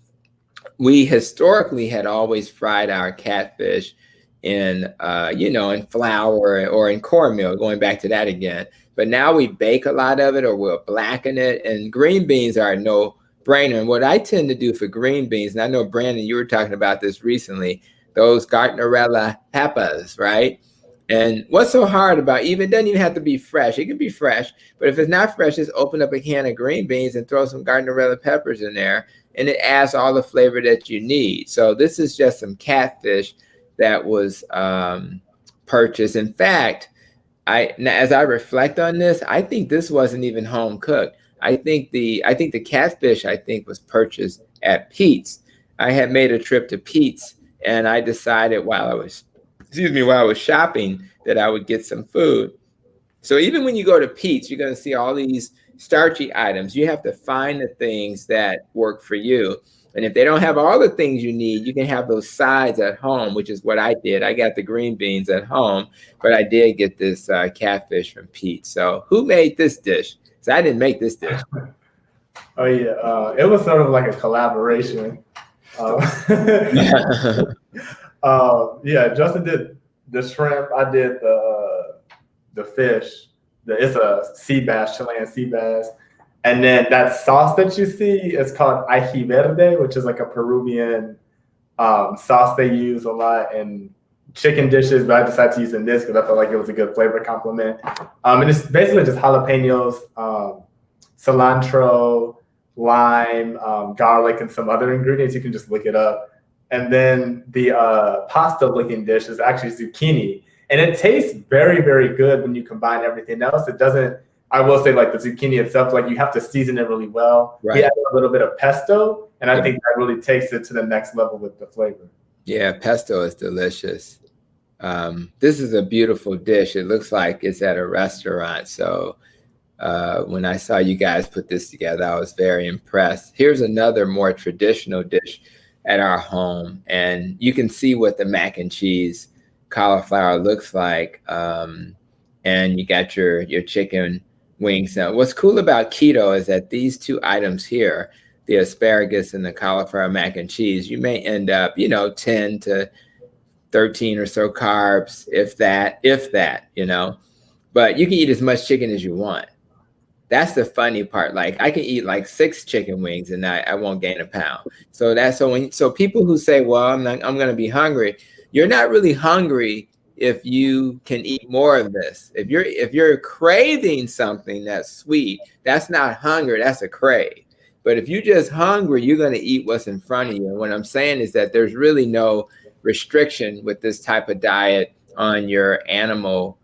we historically had always fried our catfish in flour or in cornmeal, going back to that again. But now we bake a lot of it, or we'll blacken it. And green beans are no brainer. And what I tend to do for green beans, and I know, Brandon, you were talking about this recently, those Gardnerella peppers, right? And what's so hard about it doesn't even have to be fresh. It can be fresh, but if it's not fresh, just open up a can of green beans and throw some Gardnerella peppers in there, and it adds all the flavor that you need. So this is just some catfish that was purchased. In fact, as I reflect on this, I think this wasn't even home cooked. I think the catfish was purchased at Pete's. I had made a trip to Pete's, and I decided while I was shopping that I would get some food. So even when you go to Pete's, you're going to see all these starchy items. You have to find the things that work for you. And if they don't have all the things you need, you can have those sides at home, which is what I did. I got the green beans at home, but I did get this catfish from Pete's. So who made this dish? So I didn't make this dish. Oh yeah, it was sort of like a collaboration. Justin did the shrimp. I did the fish. It's a sea bass, Chilean sea bass. And then that sauce that you see is called ají verde, which is like a Peruvian sauce they use a lot in chicken dishes, but I decided to use in this because I felt like it was a good flavor complement. And it's basically just jalapenos, cilantro, lime, garlic, and some other ingredients. You can just look it up. And then the pasta-looking dish is actually zucchini. And it tastes very, very good when you combine everything else. It doesn't, I will say, like the zucchini itself, like you have to season it really well. Right. We add a little bit of pesto, and I think that really takes it to the next level with the flavor. Yeah, pesto is delicious. This is a beautiful dish. It looks like it's at a restaurant. So when I saw you guys put this together, I was very impressed. Here's another more traditional dish at our home. And you can see what the mac and cheese cauliflower looks like. and you got your chicken wings. Now, what's cool about keto is that these two items here, the asparagus and the cauliflower mac and cheese, you may end up, 10 to 13 or so carbs, if that, but you can eat as much chicken as you want. That's the funny part. Like I can eat like 6 chicken wings and I won't gain a pound. So people who say, well, I'm going to be hungry, you're not really hungry if you can eat more of this. If you're craving something that's sweet, that's not hunger, that's a crave. But if you're just hungry, you're going to eat what's in front of you. And what I'm saying is that there's really no restriction with this type of diet on your animal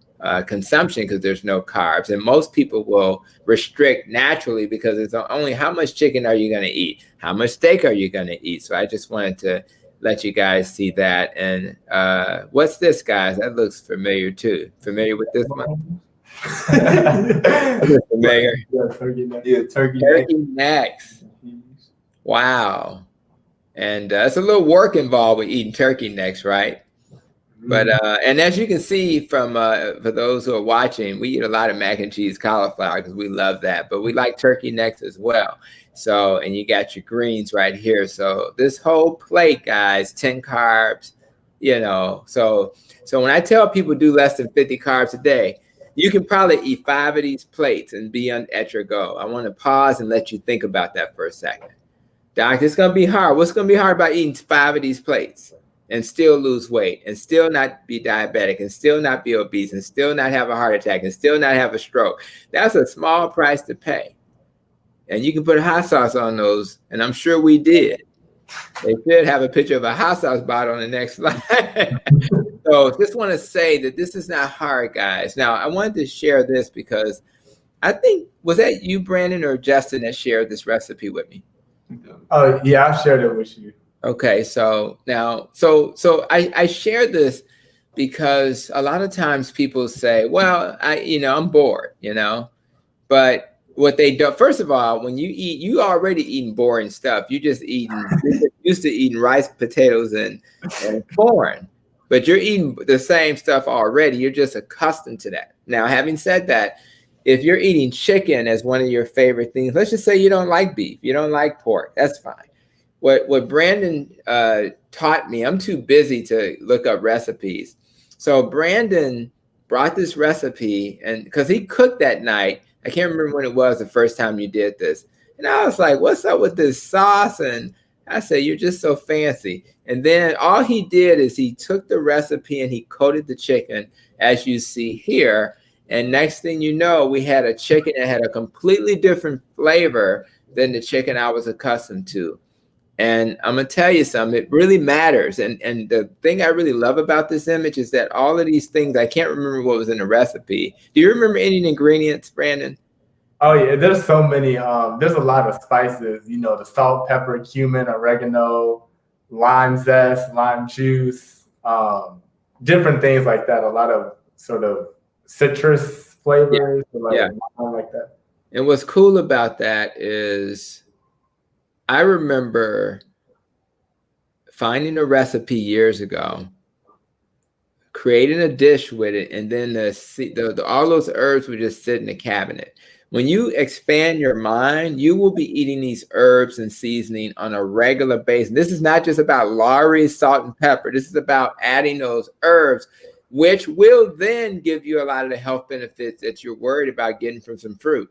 consumption because there's no carbs. And most people will restrict naturally because it's only how much chicken are you going to eat? How much steak are you going to eat? So I just wanted to let you guys see that. And what's this, guys? That looks familiar too. Familiar with this one? Familiar? Yeah, turkey necks. Wow. And it's a little work involved with eating turkey necks, right? But and as you can see from for those who are watching, we eat a lot of mac and cheese cauliflower because we love that. But we like turkey necks as well. So, and you got your greens right here. So this whole plate, guys, 10 carbs, So when I tell people do less than 50 carbs a day, you can probably eat 5 of these plates and be at your goal. I want to pause and let you think about that for a second. Doc, it's going to be hard. What's going to be hard about eating 5 of these plates and still lose weight and still not be diabetic and still not be obese and still not have a heart attack and still not have a stroke? That's a small price to pay. And you can put hot sauce on those, and I'm sure we did. They should have a picture of a hot sauce bottle on the next slide. So just want to say that this is not hard, guys. Now, I wanted to share this because I think, was that you, Brandon, or Justin that shared this recipe with me? Oh, yeah, I shared it with you. Okay, so now, so I share this because a lot of times people say, well, I'm bored, but what they do, first of all, when you eat, you already eating boring stuff. You're used to eating rice, potatoes, and corn, but you're eating the same stuff already. You're just accustomed to that. Now, having said that, if you're eating chicken as one of your favorite things, let's just say you don't like beef, you don't like pork, that's fine. What Brandon taught me, I'm too busy to look up recipes. So Brandon brought this recipe, and because he cooked that night, I can't remember when it was the first time you did this. And I was like, what's up with this sauce? And I said, you're just so fancy. And then all he did is he took the recipe and he coated the chicken, as you see here. And next thing you know, we had a chicken that had a completely different flavor than the chicken I was accustomed to. And I'm going to tell you something, it really matters. And the thing I really love about this image is that all of these things, I can't remember what was in the recipe. Do you remember any ingredients, Brandon? Oh, yeah, there's so many. There's a lot of spices, the salt, pepper, cumin, oregano, lime zest, lime juice, different things like that. A lot of sort of citrus flavors, like that. And what's cool about that is I remember finding a recipe years ago, creating a dish with it, and then all those herbs would just sit in the cabinet. When you expand your mind, you will be eating these herbs and seasoning on a regular basis. This is not just about Lawry's salt and pepper. This is about adding those herbs, which will then give you a lot of the health benefits that you're worried about getting from some fruit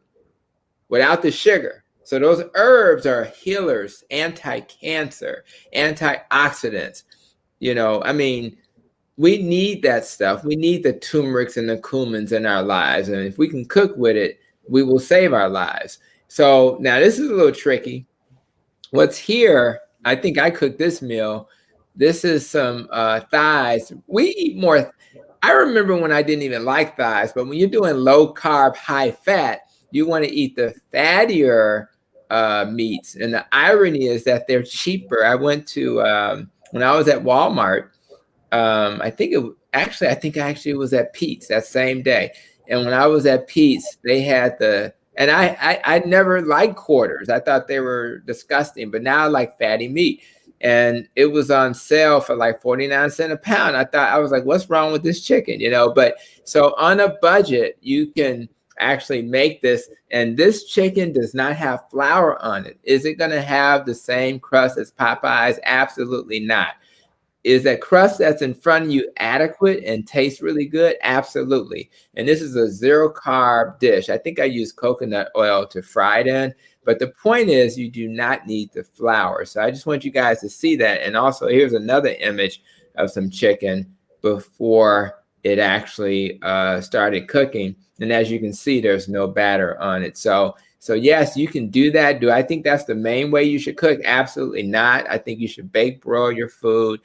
without the sugar. So those herbs are healers, anti-cancer, antioxidants. We need that stuff. We need the turmerics and the cumins in our lives. And if we can cook with it, we will save our lives. So now this is a little tricky. What's here, I think I cooked this meal. This is some thighs. We eat more. I remember when I didn't even like thighs, but when you're doing low carb, high fat, you want to eat the fattier meats. And the irony is that they're cheaper. I went to, when I was at Walmart, I think I actually was at Pete's that same day. And when I was at Pete's, they had and I never liked quarters. I thought they were disgusting, but now I like fatty meat. and it was on sale for like 49 cents a pound. I was like, what's wrong with this chicken? But so on a budget, you can actually make this, and this chicken does not have flour on it. Is it going to have the same crust as Popeyes? Absolutely not. Is that crust that's in front of you adequate and tastes really good? Absolutely. And this is a 0 carb dish. I think I use coconut oil to fry it in, but the point is you do not need the flour. So I just want you guys to see that. And also here's another image of some chicken before it actually started cooking. And as you can see, there's no batter on it. So yes, you can do that. Do I think that's the main way you should cook? Absolutely not. I think you should bake broil your food.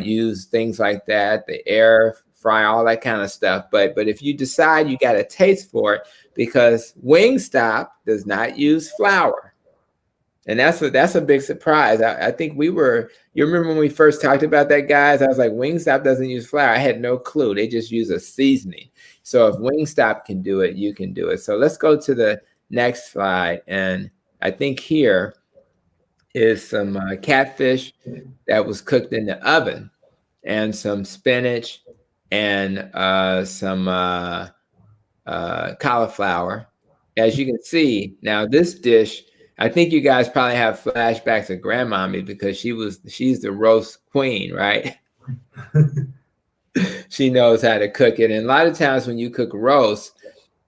Use things like that, the air fry, all that kind of stuff. But if you decide you got a taste for it, because Wingstop does not use flour. And that's a big surprise. I think you remember when we first talked about that, guys? I was like, Wingstop doesn't use flour. I had no clue. They just use a seasoning. So if Wingstop can do it, you can do it. So let's go to the next slide. And I think here is some catfish that was cooked in the oven, and some spinach, and some cauliflower. As you can see, now this dish, I think you guys probably have flashbacks of grandmommy, because she's the roast queen, right? She knows how to cook it. And a lot of times when you cook roast,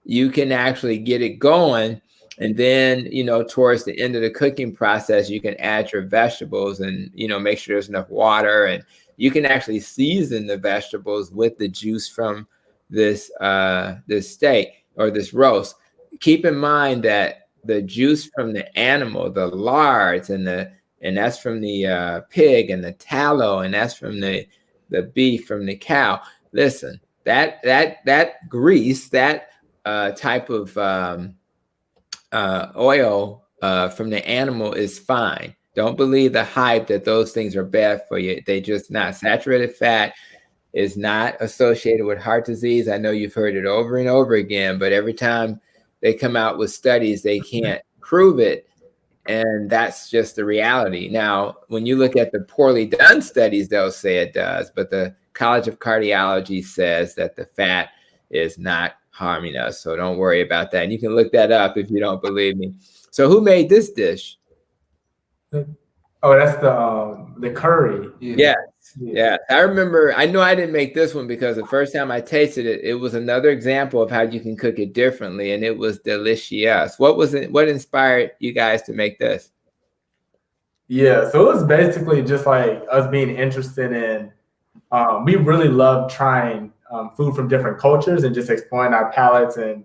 you can actually get it going. And then, towards the end of the cooking process, you can add your vegetables and, make sure there's enough water. And you can actually season the vegetables with the juice from this steak or this roast. Keep in mind that the juice from the animal, the lards, and that's from the pig, and the tallow, and that's from the beef from the cow. Listen, that grease, that type of oil from the animal is fine. Don't believe the hype that those things are bad for you. They just not. Saturated fat is not associated with heart disease. I know you've heard it over and over again, but every time they come out with studies, they can't prove it. And that's just the reality. Now, when you look at the poorly done studies, they'll say it does, but the College of Cardiology says that the fat is not harming us. So don't worry about that. And you can look that up if you don't believe me. So who made this dish? Oh, that's the curry. Yes. Yeah. I know I didn't make this one, because the first time I tasted it, it was another example of how you can cook it differently, and it was delicious. What inspired you guys to make this? Yeah, so it was basically just like us being interested in, we really love trying food from different cultures and just exploring our palates and,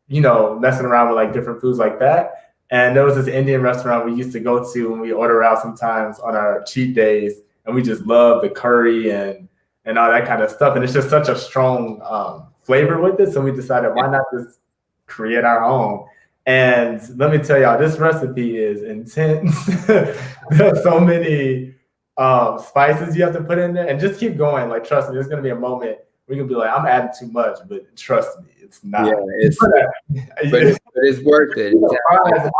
messing around with like different foods like that. And there was this Indian restaurant we used to go to when we order out sometimes on our cheat days. And we just love the curry and all that kind of stuff. And it's just such a strong flavor with it. So we decided, why not just create our own? And let me tell y'all, this recipe is intense. There's so many spices you have to put in there. And just keep going. Like, trust me, there's going to be a moment where you're going to be like, I'm adding too much. But trust me, it's not. Yeah, but it's worth it. It's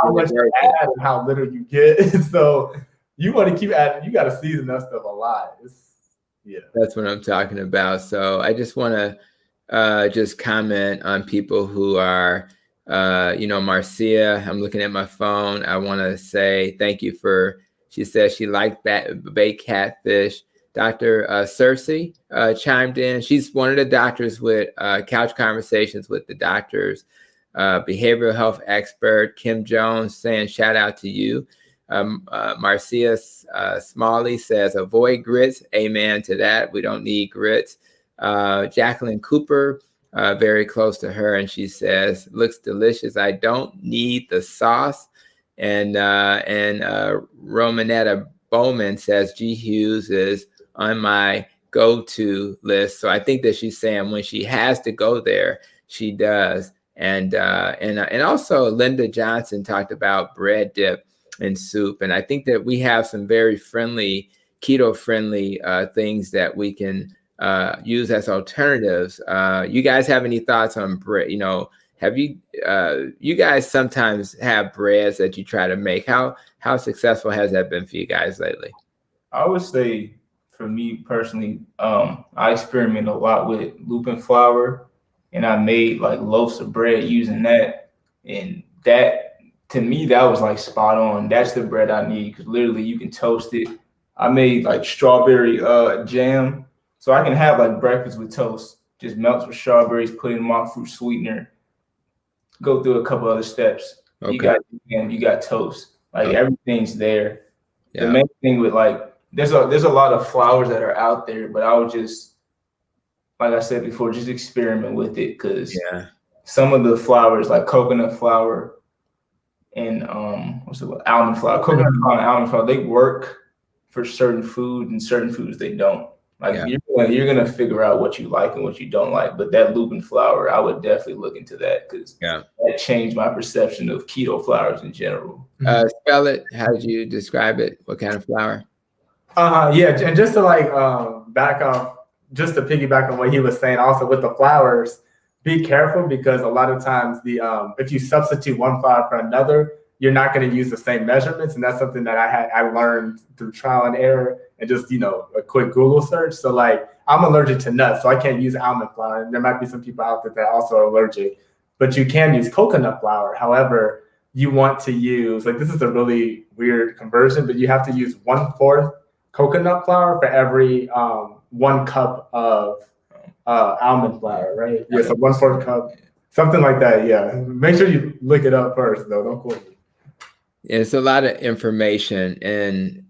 how much you add and how little you get. So you want to keep adding. You got to season that stuff a lot. That's what I'm talking about. So I just want to just comment on people who are, Marcia. I'm looking at my phone. I want to say thank you she says she liked baked catfish. Dr. Cersei chimed in. She's one of the doctors with Couch Conversations with the Doctors, behavioral health expert. Kim Jones saying shout out to you. Marcia Smalley says avoid grits. Amen to that. We don't need grits. Jacqueline Cooper, very close to her, and she says looks delicious. I don't need the sauce. And Romanetta Bowman says G Hughes is on my go-to list. So I think that she's saying when she has to go there, she does. And also Linda Johnson talked about bread dip and soup. And I think that we have some very friendly, keto-friendly things that we can use as alternatives. You guys have any thoughts on bread? Have you guys sometimes have breads that you try to make? How successful has that been for you guys lately? I would say for me personally, I experiment a lot with lupin flour, and I made like loaves of bread using that. And that, to me, that was like spot on. That's the bread I need because literally you can toast it. I made like strawberry jam, so I can have like breakfast with toast. Just melts with strawberries, put in monk fruit sweetener, go through a couple other steps. Okay. You got jam, you got toast. Like everything's there. Yeah. The main thing with like there's a lot of flours that are out there, but I would just, like I said before, just experiment with it because some of the flours like coconut flour and almond flour, coconut flour and almond flour, they work for certain foods and certain foods they don't. Like you're gonna figure out what you like and what you don't like. But that lupin flour, I would definitely look into that because that changed my perception of keto flours in general. Spell it. How did you describe it? What kind of flour? Yeah, and just to like back off, just to piggyback on what he was saying, also with the flours, be careful because a lot of times if you substitute one flour for another, you're not going to use the same measurements, and that's something that I learned through trial and error and just a quick Google search. So like I'm allergic to nuts, so I can't use almond flour, and there might be some people out there that also are allergic, but you can use coconut flour. However, you want to use this is a really weird conversion, but you have to use 1/4 coconut flour for every 1 cup of almond flour, right? Yeah, so 1/4 cup, something like that. Yeah, make sure you look it up first, though. Don't quote me. It's a lot of information, and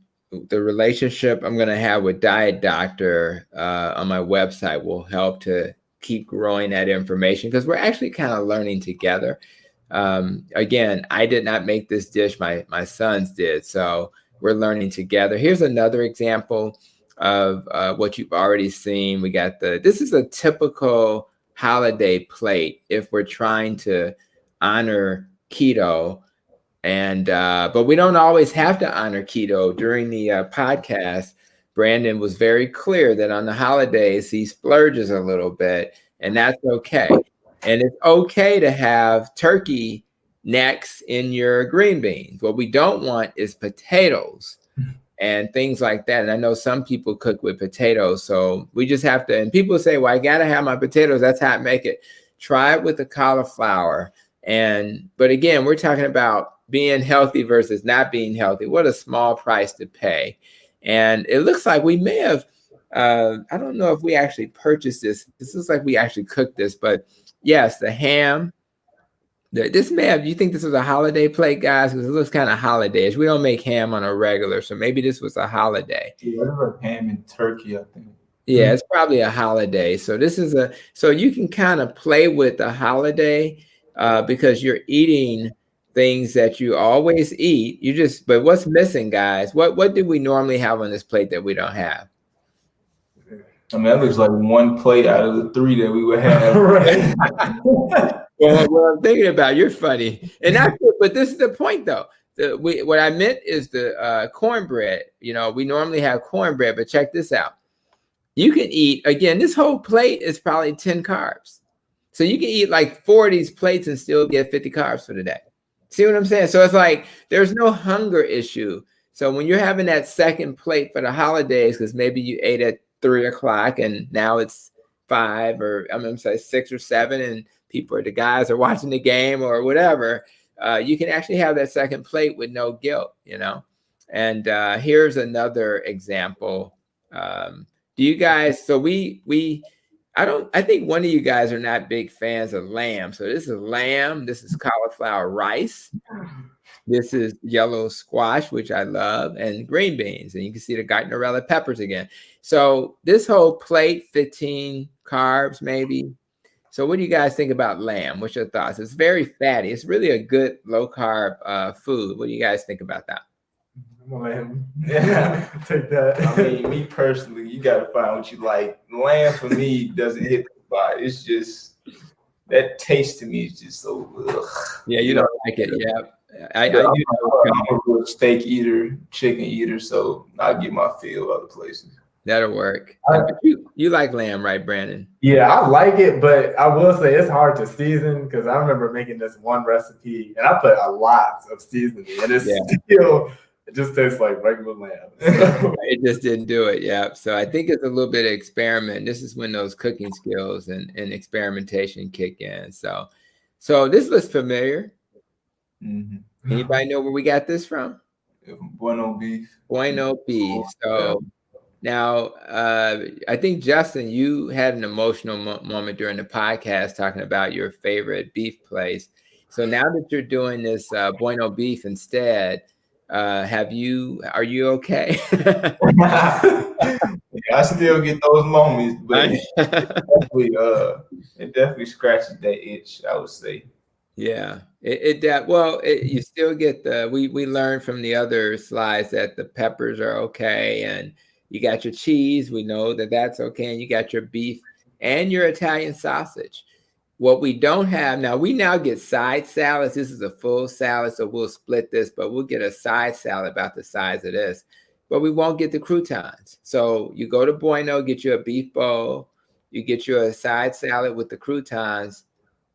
the relationship I'm going to have with Diet Doctor on my website will help to keep growing that information because we're actually kind of learning together. Again, I did not make this dish; my sons did, so we're learning together. Here's another example of what you've already seen. We got this is a typical holiday plate if we're trying to honor keto. And but we don't always have to honor keto. During the podcast, Brandon was very clear that on the holidays, he splurges a little bit, and that's okay. And it's okay to have turkey necks in your green beans. What we don't want is potatoes and things like that. And I know some people cook with potatoes, so we just have to, and people say, well, I got to have my potatoes. That's how I make it. Try it with the cauliflower. But again, we're talking about being healthy versus not being healthy. What a small price to pay. And it looks like we may have, I don't know if we actually purchased this. This looks like we actually cooked this, but yes, the ham. This may have, you think this was a holiday plate, guys? Because it looks kind of holiday-ish. We don't make ham on a regular, so maybe this was a holiday. Yeah, whatever ham and turkey, I think. Yeah, it's probably a holiday. So this is so you can kind of play with the holiday because you're eating things that you always eat. But what's missing, guys? What do we normally have on this plate that we don't have? I mean, that looks like one plate out of the 3 that we would have. Right. Well, what I'm thinking about, you're funny. And that's it, but this is the point, though. What I meant is the cornbread. We normally have cornbread, but check this out. You can eat, again, this whole plate is probably 10 carbs. So you can eat like 4 of these plates and still get 50 carbs for the day. See what I'm saying? So it's like there's no hunger issue. So when you're having that second plate for the holidays, because maybe you ate at 3 o'clock and now it's 5 or I'm going to say 6 or 7 and the guys are watching the game or whatever, you can actually have that second plate with no guilt, And here's another example. Do you guys, so I think one of you guys are not big fans of lamb. So this is lamb. This is cauliflower rice. This is yellow squash, which I love, and green beans. And you can see the Gardnerella peppers again. So this whole plate, 15 carbs maybe. So what do you guys think about lamb? What's your thoughts? It's very fatty. It's really a good low carb food. What do you guys think about that? I'm gonna let him take that. I mean, me personally, you gotta find what you like. Lamb for me doesn't hit the spot. It's just that taste to me is just so. Ugh. Yeah, you don't like it. Yeah, I'm a real steak eater, chicken eater, so I get my fill other places. That'll work. You like lamb, right, Brandon? Yeah, I like it, but I will say it's hard to season because I remember making this one recipe and I put a lot of seasoning and it's still It just tastes like regular lamb. It just didn't do it. Yeah. So I think it's a little bit of experiment. This is when those cooking skills and experimentation kick in. So this looks familiar. Mm-hmm. Anybody know where we got this from? Bueno beef. Bueno beef. So now, I think, Justin, you had an emotional moment during the podcast talking about your favorite beef place. So now that you're doing this Bueno beef instead, are you okay? I still get those moments, but it definitely scratches that itch, I would say. Yeah, you still get we learned from the other slides that the peppers are okay, and you got your cheese. We know that that's okay, and you got your beef and your Italian sausage. What we don't have now, we now get side salads. This is a full salad, so we'll split this, but we'll get a side salad about the size of this, but we won't get the croutons. So you go to Bueno, get you a beef bowl, you get you a side salad with the croutons.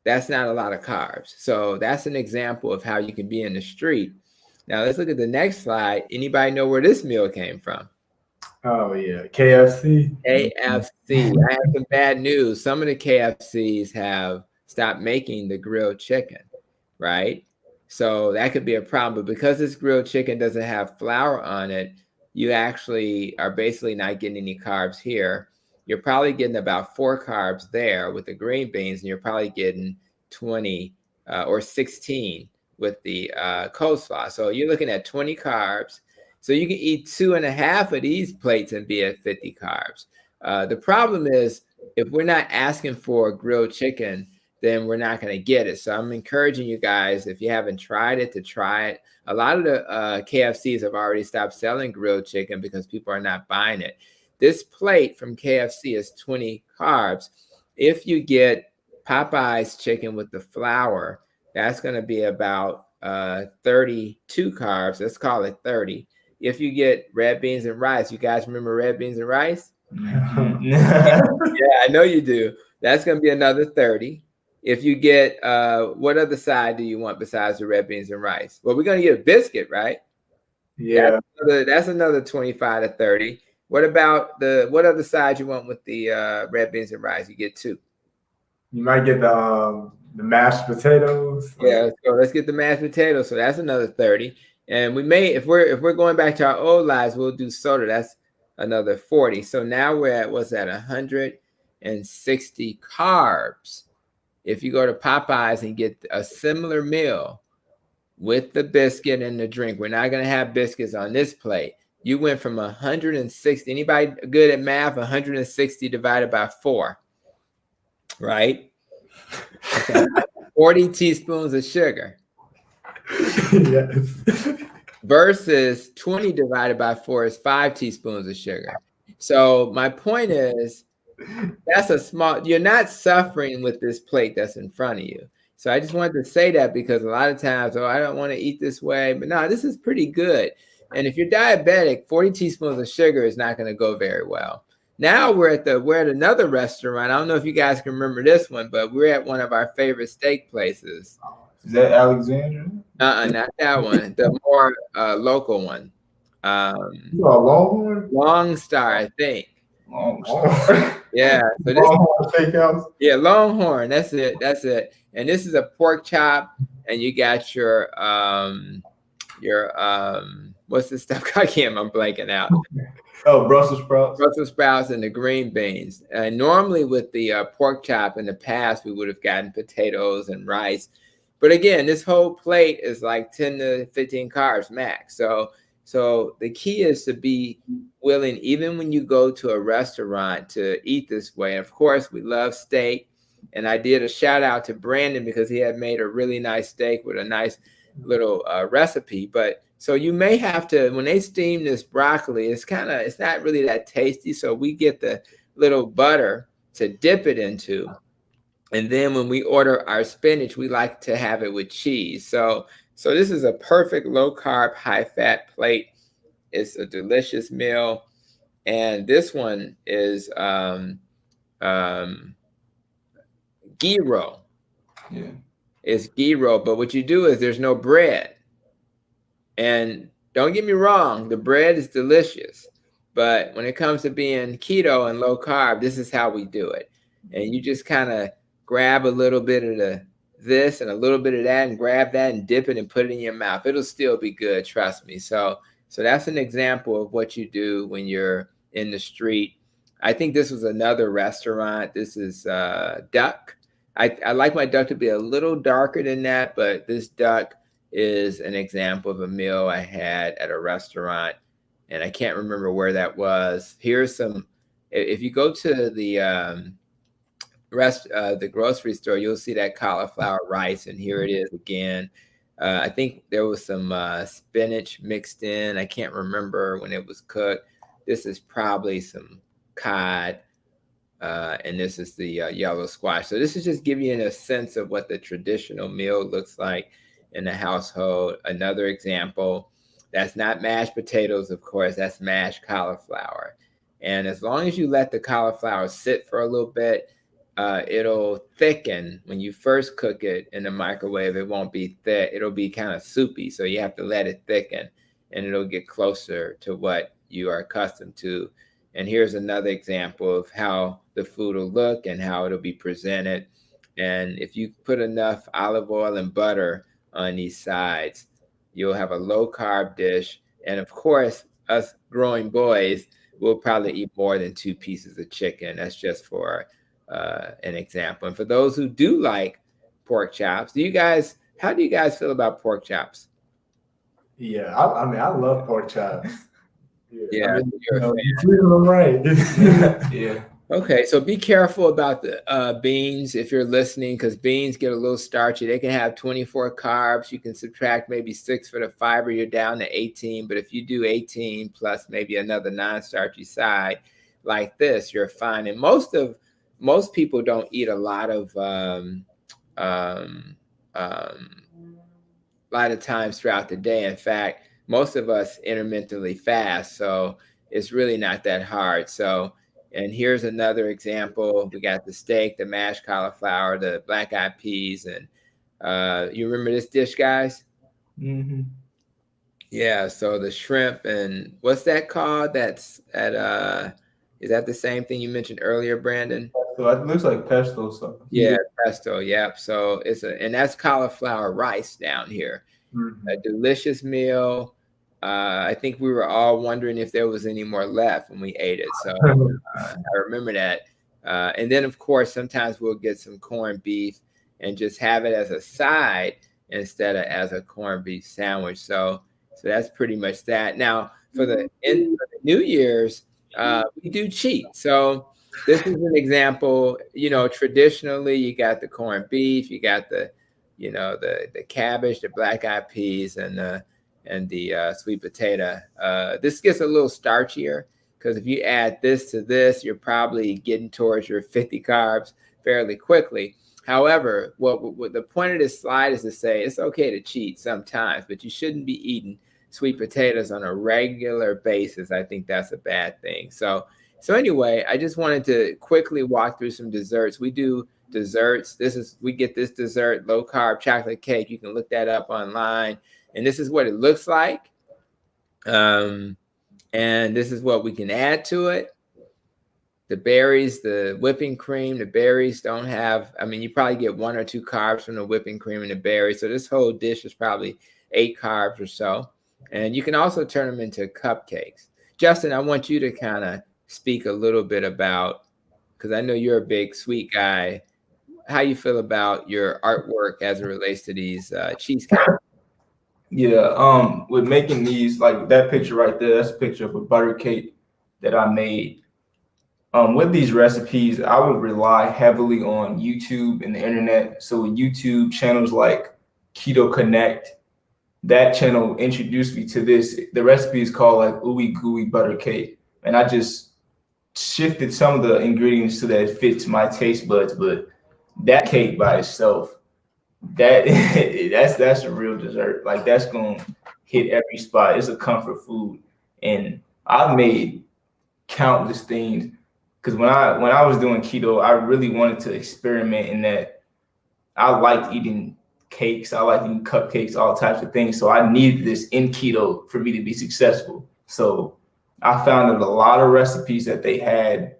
That's not a lot of carbs. So that's an example of how you can be in the street. Now let's look at the next slide. Anybody know where this meal came from? Oh yeah, KFC. KFC. I have some bad news. Some of the KFCs have stopped making the grilled chicken, right? So that could be a problem. But because this grilled chicken doesn't have flour on it, you actually are basically not getting any carbs here. You're probably getting about 4 carbs there with the green beans, and you're probably getting 20 or 16 with the coleslaw. So you're looking at 20 carbs. So you can eat 2.5 of these plates and be at 50 carbs. The problem is, if we're not asking for grilled chicken, then we're not going to get it. So I'm encouraging you guys, if you haven't tried it, to try it. A lot of the KFCs have already stopped selling grilled chicken because people are not buying it. This plate from KFC is 20 carbs. If you get Popeye's chicken with the flour, that's going to be about 32 carbs. Let's call it 30. If you get red beans and rice, you guys remember red beans and rice? Yeah, I know you do. That's going to be another 30. If you get, what other side do you want besides the red beans and rice? Well, we're going to get a biscuit, right? Yeah. That's another 25 to 30. What about what other side you want with the red beans and rice? You get 2. You might get the mashed potatoes. Yeah, so let's get the mashed potatoes. So that's another 30. And we may, if we're going back to our old lives, we'll do soda. That's another 40. So now we're at, what's that, 160 carbs. If you go to Popeyes and get a similar meal with the biscuit and the drink, we're not going to have biscuits on this plate. You went from 160. Anybody good at math? 160 divided by 4, right? 40 teaspoons of sugar. Yes. Versus 20 divided by 4 is 5 teaspoons of sugar. So my point is, you're not suffering with this plate that's in front of you. So I just wanted to say that, because a lot of times, I don't want to eat this way. But no, this is pretty good. And if you're diabetic, 40 teaspoons of sugar is not going to go very well. Now we're at another restaurant. I don't know if you guys can remember this one, but we're at one of our favorite steak places. Is that Alexandria? Not that one. The more local one. Longhorn? Long Star, I think. Longhorn. Yeah. So Longhorn Steakhouse? Yeah, Longhorn. That's it. And this is a pork chop, and you got your what's this stuff? I'm blanking out. Oh, Brussels sprouts. Brussels sprouts and the green beans. And normally with the pork chop in the past, we would have gotten potatoes and rice. But again, this whole plate is like 10 to 15 carbs max. So the key is to be willing, even when you go to a restaurant, to eat this way. And of course, we love steak. And I did a shout out to Brandon because he had made a really nice steak with a nice little recipe. But so you may have to, when they steam this broccoli, it's not really that tasty. So we get the little butter to dip it into. And then when we order our spinach, we like to have it with cheese. So this is a perfect low carb, high fat plate. It's a delicious meal. And this one is gyro. Yeah. It's gyro, but what you do is there's no bread. And don't get me wrong, the bread is delicious, but when it comes to being keto and low carb, this is how we do it. And you just kind of grab a little bit of this and a little bit of that and grab that and dip it and put it in your mouth. It'll still be good, trust me. So that's an example of what you do when you're in the street. I think this was another restaurant. This is duck. I like my duck to be a little darker than that, but this duck is an example of a meal I had at a restaurant, and I can't remember where that was. Here's some. If you go to the the grocery store, you'll see that cauliflower rice, and here it is again. I think there was some spinach mixed in. I can't remember when it was cooked. This is probably some cod, and this is the yellow squash. So this is just giving you a sense of what the traditional meal looks like in the household. Another example, that's not mashed potatoes, of course, that's mashed cauliflower. And as long as you let the cauliflower sit for a little bit, it'll thicken. When you first cook it in the microwave, it won't be thick. It'll be kind of soupy. So you have to let it thicken, and it'll get closer to what you are accustomed to. And here's another example of how the food will look and how it'll be presented. And if you put enough olive oil and butter on these sides, you'll have a low carb dish. And of course, us growing boys will probably eat more than 2 pieces of chicken. That's just for an example. And for those who do like pork chops, how do you guys feel about pork chops? Yeah, I mean, I love pork chops. Yeah, I mean, you're them right. Yeah. Okay, so be careful about the beans if you're listening, because beans get a little starchy. They can have 24 carbs. You can subtract maybe 6 for the fiber. You're down to 18. But if you do 18 plus maybe another non-starchy side like this, you're fine. And most people don't eat a lot of times throughout the day. In fact, most of us intermittently fast, so it's really not that hard. So, and here's another example. We got the steak, the mashed cauliflower, the black-eyed peas, and you remember this dish, guys? Mm-hmm. Yeah, so the shrimp and what's that called? That's is that the same thing you mentioned earlier, Brandon? So it looks like pesto sauce. Yeah, pesto. Yep. So and that's cauliflower rice down here. Mhm. A delicious meal. I think we were all wondering if there was any more left when we ate it. So I remember that. And then, of course, sometimes we'll get some corned beef and just have it as a side instead of as a corned beef sandwich. So that's pretty much that. Now, for the New Year's, we do cheat. So this is an example. Traditionally, you got the corned beef, you got the cabbage, the black-eyed peas, and the sweet potato. This gets a little starchier because if you add this to this, you're probably getting towards your 50 carbs fairly quickly. However, what the point of this slide is to say it's okay to cheat sometimes, but you shouldn't be eating sweet potatoes on a regular basis. I think that's a bad thing. So anyway, I just wanted to quickly walk through some desserts. We do desserts. We get this dessert, low carb chocolate cake. You can look that up online. And this is what it looks like. And this is what we can add to it. The berries, the whipping cream, the berries don't have, you probably get 1 or 2 carbs from the whipping cream and the berries. So this whole dish is probably 8 carbs or so. And you can also turn them into cupcakes. Justin, I want you to kind of speak a little bit about, because I know you're a big sweet guy, how you feel about your artwork as it relates to these cheesecakes. Yeah, with making these, like that picture right there, that's a picture of a butter cake that I made. With these recipes, I would rely heavily on YouTube and the internet. So with YouTube channels like Keto Connect, that channel introduced me to this. The recipe is called like ooey gooey butter cake. And I just shifted some of the ingredients so that it fits my taste buds. But that cake by itself, that's a real dessert. Like that's gonna hit every spot. It's a comfort food. And I've made countless things because when I was doing keto, I really wanted to experiment in that. I liked eating cakes. I like eating cupcakes, all types of things. So I needed this in keto for me to be successful. So I found that a lot of recipes that they had,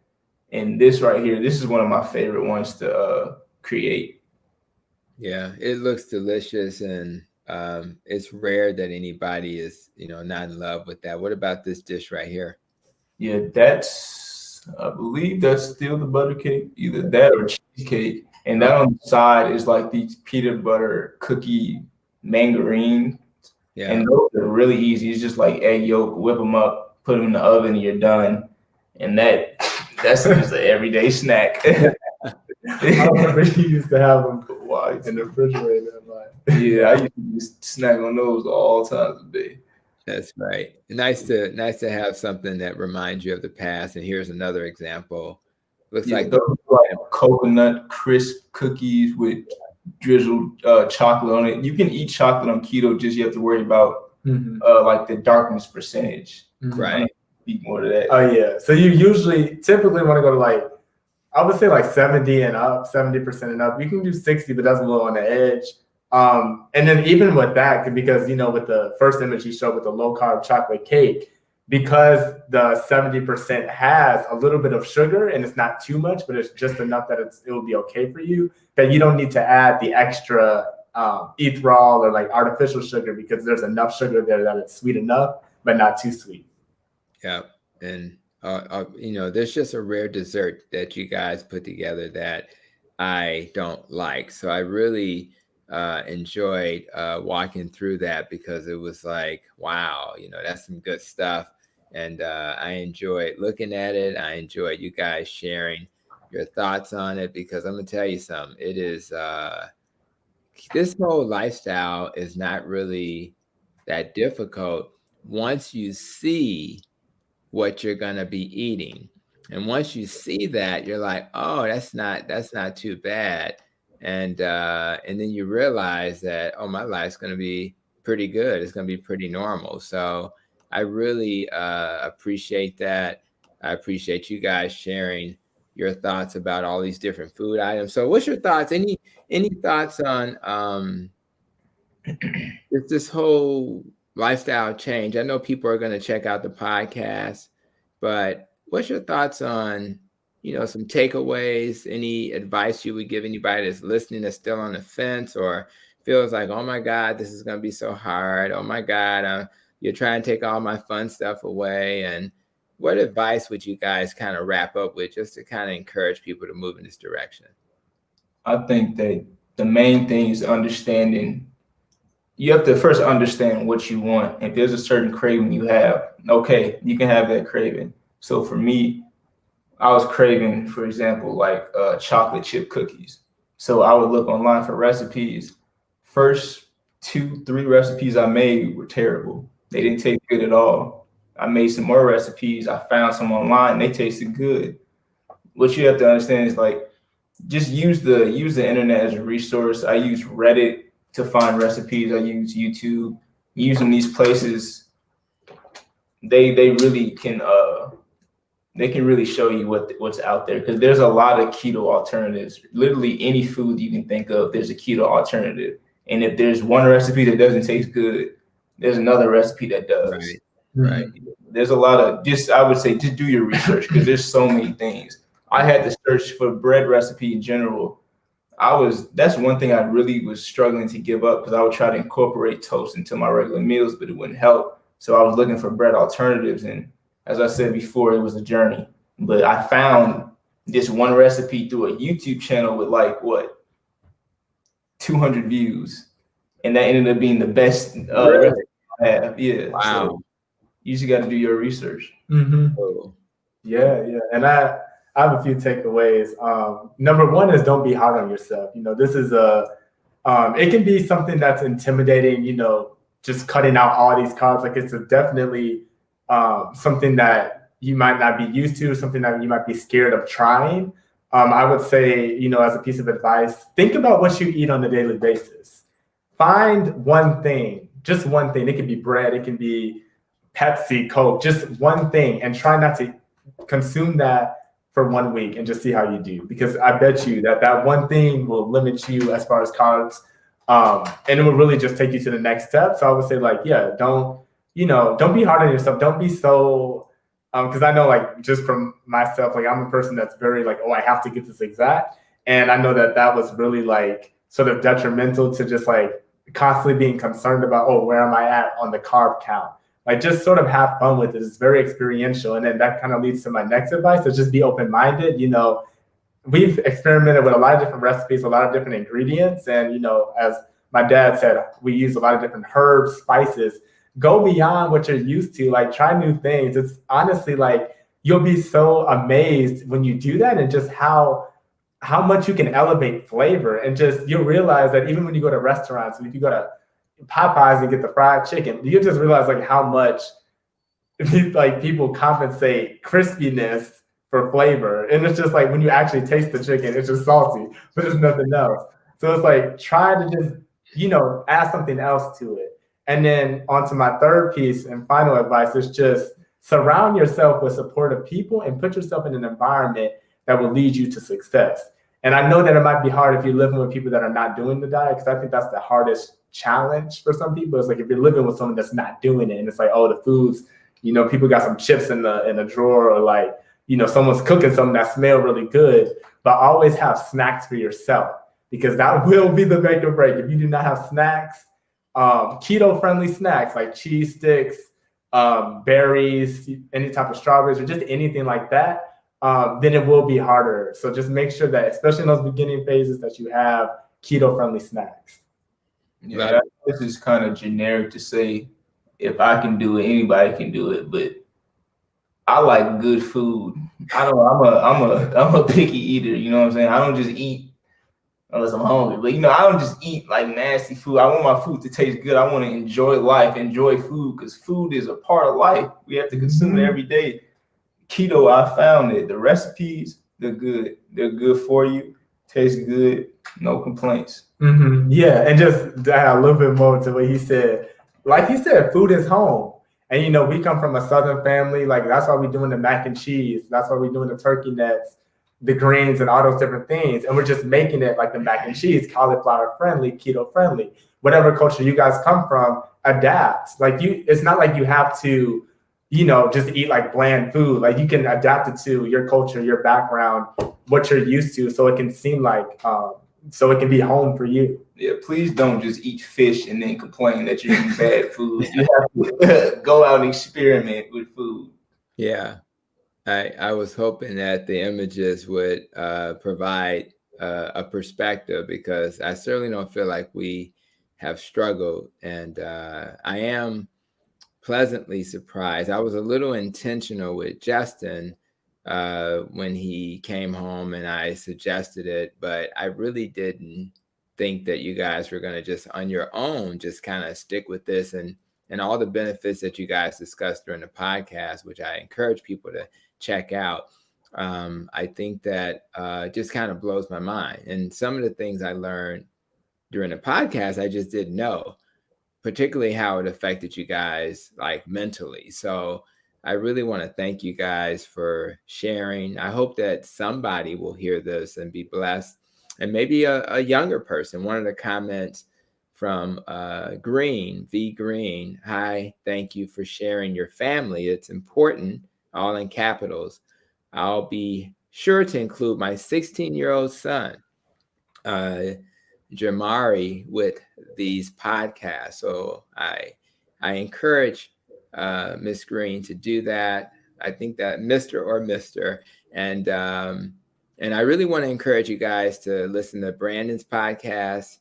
and this right here, this is one of my favorite ones to create. Yeah, it looks delicious, and it's rare that anybody is, not in love with that. What about this dish right here? Yeah, I believe that's still the butter cake, either that or cheesecake. And that on the side is like these peanut butter cookie mangarine. Yeah. And those are really easy. It's just like egg yolk, whip them up, put them in the oven, and you're done. And that's just an everyday snack. I remember you used to have them in the refrigerator. Yeah, I used to just snack on those all times of the day. That's right. Nice to have something that reminds you of the past. And here's another example. Looks like those like coconut crisp cookies with drizzled chocolate on it. You can eat chocolate on keto, just you have to worry about like the darkness percentage. Right. Eat more of that. Oh yeah. So you typically want to go to I would say 70 and up, 70% and up. You can do 60, but that's a little on the edge. And then even with that, because with the first image you showed with the low carb chocolate cake, because the 70% has a little bit of sugar and it's not too much, but it's just enough that it will be okay for you, that you don't need to add the extra erythritol or artificial sugar, because there's enough sugar there that it's sweet enough, but not too sweet. Yeah. And there's just a rare dessert that you guys put together that I don't like. So I really enjoyed walking through that, because it was like, wow, that's some good stuff. And I enjoyed looking at it. I enjoyed you guys sharing your thoughts on it, because I'm gonna tell you something. It is this whole lifestyle is not really that difficult once you see what you're gonna be eating. And once you see that, you're like, oh, that's not too bad. And then you realize that, oh, my life's going to be pretty good. It's going to be pretty normal. So I really appreciate that. I appreciate you guys sharing your thoughts about all these different food items. So what's your thoughts? Any thoughts on this whole lifestyle change? I know people are going to check out the podcast, but what's your thoughts on some takeaways? Any advice you would give anybody that's listening that's still on the fence, or feels like, oh my God, this is going to be so hard. Oh my God, you're trying to take all my fun stuff away. And what advice would you guys kind of wrap up with, just to kind of encourage people to move in this direction? I think that the main thing is understanding. You have to first understand what you want. If there's a certain craving you have, okay, you can have that craving. So for me, I was craving, for example, chocolate chip cookies. So I would look online for recipes. First 2-3 recipes I made were terrible. They didn't taste good at all. I made some more recipes. I found some online. They tasted good. What you have to understand is just use the internet as a resource. I use Reddit to find recipes. I use YouTube. Using these places, they really can really show you what's out there, because there's a lot of keto alternatives. Literally any food you can think of, there's a keto alternative. And if there's one recipe that doesn't taste good, there's another recipe that does. Right. There's a lot of I would say just do your research, because there's so many things. I had to search for bread recipe in general. That's one thing I really was struggling to give up, because I would try to incorporate toast into my regular meals, but it wouldn't help. So I was looking for bread alternatives, and as I said before, it was a journey. But I found this one recipe through a YouTube channel with 200 views, and that ended up being the best recipe I have. Yeah. Wow. So you just got to do your research. Oh. Yeah. And I have a few takeaways. Number one is, don't be hard on yourself. This is it can be something that's intimidating, just cutting out all these carbs. It's definitely something that you might not be used to, something that you might be scared of trying. I would say, as a piece of advice, think about what you eat on a daily basis. Find one thing, just one thing. It can be bread, it can be Pepsi, Coke, just one thing, and try not to consume that for 1 week and just see how you do. Because I bet you that one thing will limit you as far as carbs And it will really just take you to the next step. So I would say like, yeah, don't be hard on yourself. Don't be so, because I know like just from myself, like I'm a person that's very like, oh, I have to get this exact. And I know that was really like sort of detrimental to just like constantly being concerned about, oh, where am I at on the carb count? Like just sort of have fun with it. It's very experiential. And then that kind of leads to my next advice. So just be open-minded. We've experimented with a lot of different recipes, a lot of different ingredients. And, as my dad said, we use a lot of different herbs, spices. Go beyond what you're used to, like try new things. It's honestly like you'll be so amazed when you do that and just how much you can elevate flavor. And just you'll realize that even when you go to restaurants, if you go to Popeyes and get the fried chicken, you just realize like how much like people compensate crispiness for flavor. And it's just like when you actually taste the chicken, it's just salty, but it's nothing else. So it's like try to just, add something else to it. And then on to my third piece and final advice is just surround yourself with supportive people and put yourself in an environment that will lead you to success. And I know that it might be hard if you're living with people that are not doing the diet, because I think that's the hardest challenge for some people. It's like if you're living with someone that's not doing it and it's like, oh, the foods, people got some chips in the drawer, or like, someone's cooking something that smell really good, but always have snacks for yourself, because that will be the make or break. If you do not have snacks, keto-friendly snacks like cheese sticks, berries, any type of strawberries, or just anything like that, then it will be harder. So just make sure that, especially in those beginning phases, that you have keto-friendly snacks. Yeah, this is kind of generic to say if I can do it, anybody can do it, but I like good food. I'm a picky eater, you know what I'm saying? I don't just eat unless I'm hungry, but I don't just eat like nasty food. I want my food to taste good. I want to enjoy life, enjoy food, because food is a part of life. We have to consume it every day. Keto, I found it. The recipes, they're good. They're good for you. Taste good. No complaints. Yeah, and just to add a little bit more to what he said, like he said, food is home. And we come from a Southern family, like that's why we're doing the mac and cheese. That's why we're doing the turkey necks, the greens, and all those different things. And we're just making it like the mac and cheese, cauliflower friendly, keto friendly. Whatever culture you guys come from, adapt. Like it's not like you have to, just eat like bland food. Like you can adapt it to your culture, your background, what you're used to, so it can seem like, so it can be home for you. Yeah, please don't just eat fish and then complain that you're eating bad food. You have to go out and experiment with food. Yeah, I was hoping that the images would provide a perspective, because I certainly don't feel like we have struggled. And I am pleasantly surprised. I was a little intentional with Justin when he came home and I suggested it, but I really didn't think that you guys were going to just on your own just kind of stick with this and all the benefits that you guys discussed during the podcast, which I encourage people to check out. I think that just kind of blows my mind. And some of the things I learned during the podcast, I just didn't know, particularly how it affected you guys like mentally. So I really want to thank you guys for sharing. I hope that somebody will hear this and be blessed, and maybe a younger person. One of the comments from Green, V Green, hi, thank you for sharing your family. It's important, all in capitals. I'll be sure to include my 16-year-old son, Jamari, with these podcasts. So I encourage Miss Green to do that. I think that Mr. And I really want to encourage you guys to listen to Brandon's podcast.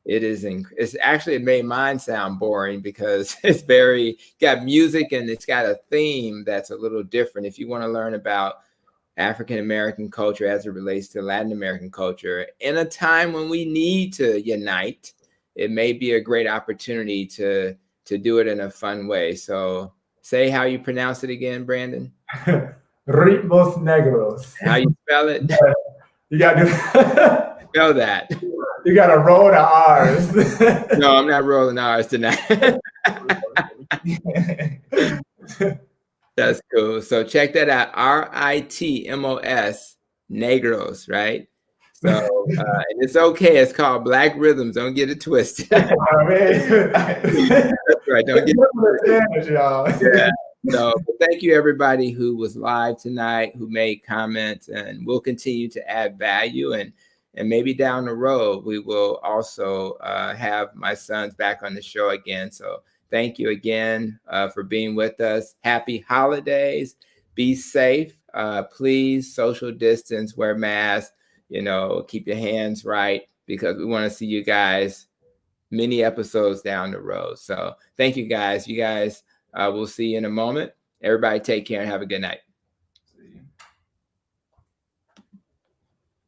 It's actually, it made mine sound boring because it's got music and it's got a theme that's a little different. If you want to learn about African-American culture as it relates to Latin American culture in a time when we need to unite, it may be a great opportunity to do it in a fun way. So say how you pronounce it again, Brandon. Ritmos Negros. How you spell it? You got to spell that. You got to roll the R's. No, I'm not rolling R's tonight. That's cool. So check that out. RITMOS Negros, right? So, and it's okay. It's called Black Rhythms. Don't get it twisted. That's Oh, man. right. Don't get it Spanish, y'all. Yeah. So thank you everybody who was live tonight, who made comments, and we'll continue to add value, and maybe down the road we will also have my sons back on the show again. So thank you again for being with us. Happy holidays. Be safe. Please social distance, wear masks, keep your hands right, because we want to see you guys many episodes down the road. So thank you guys. You guys, we'll see you in a moment. Everybody take care and have a good night.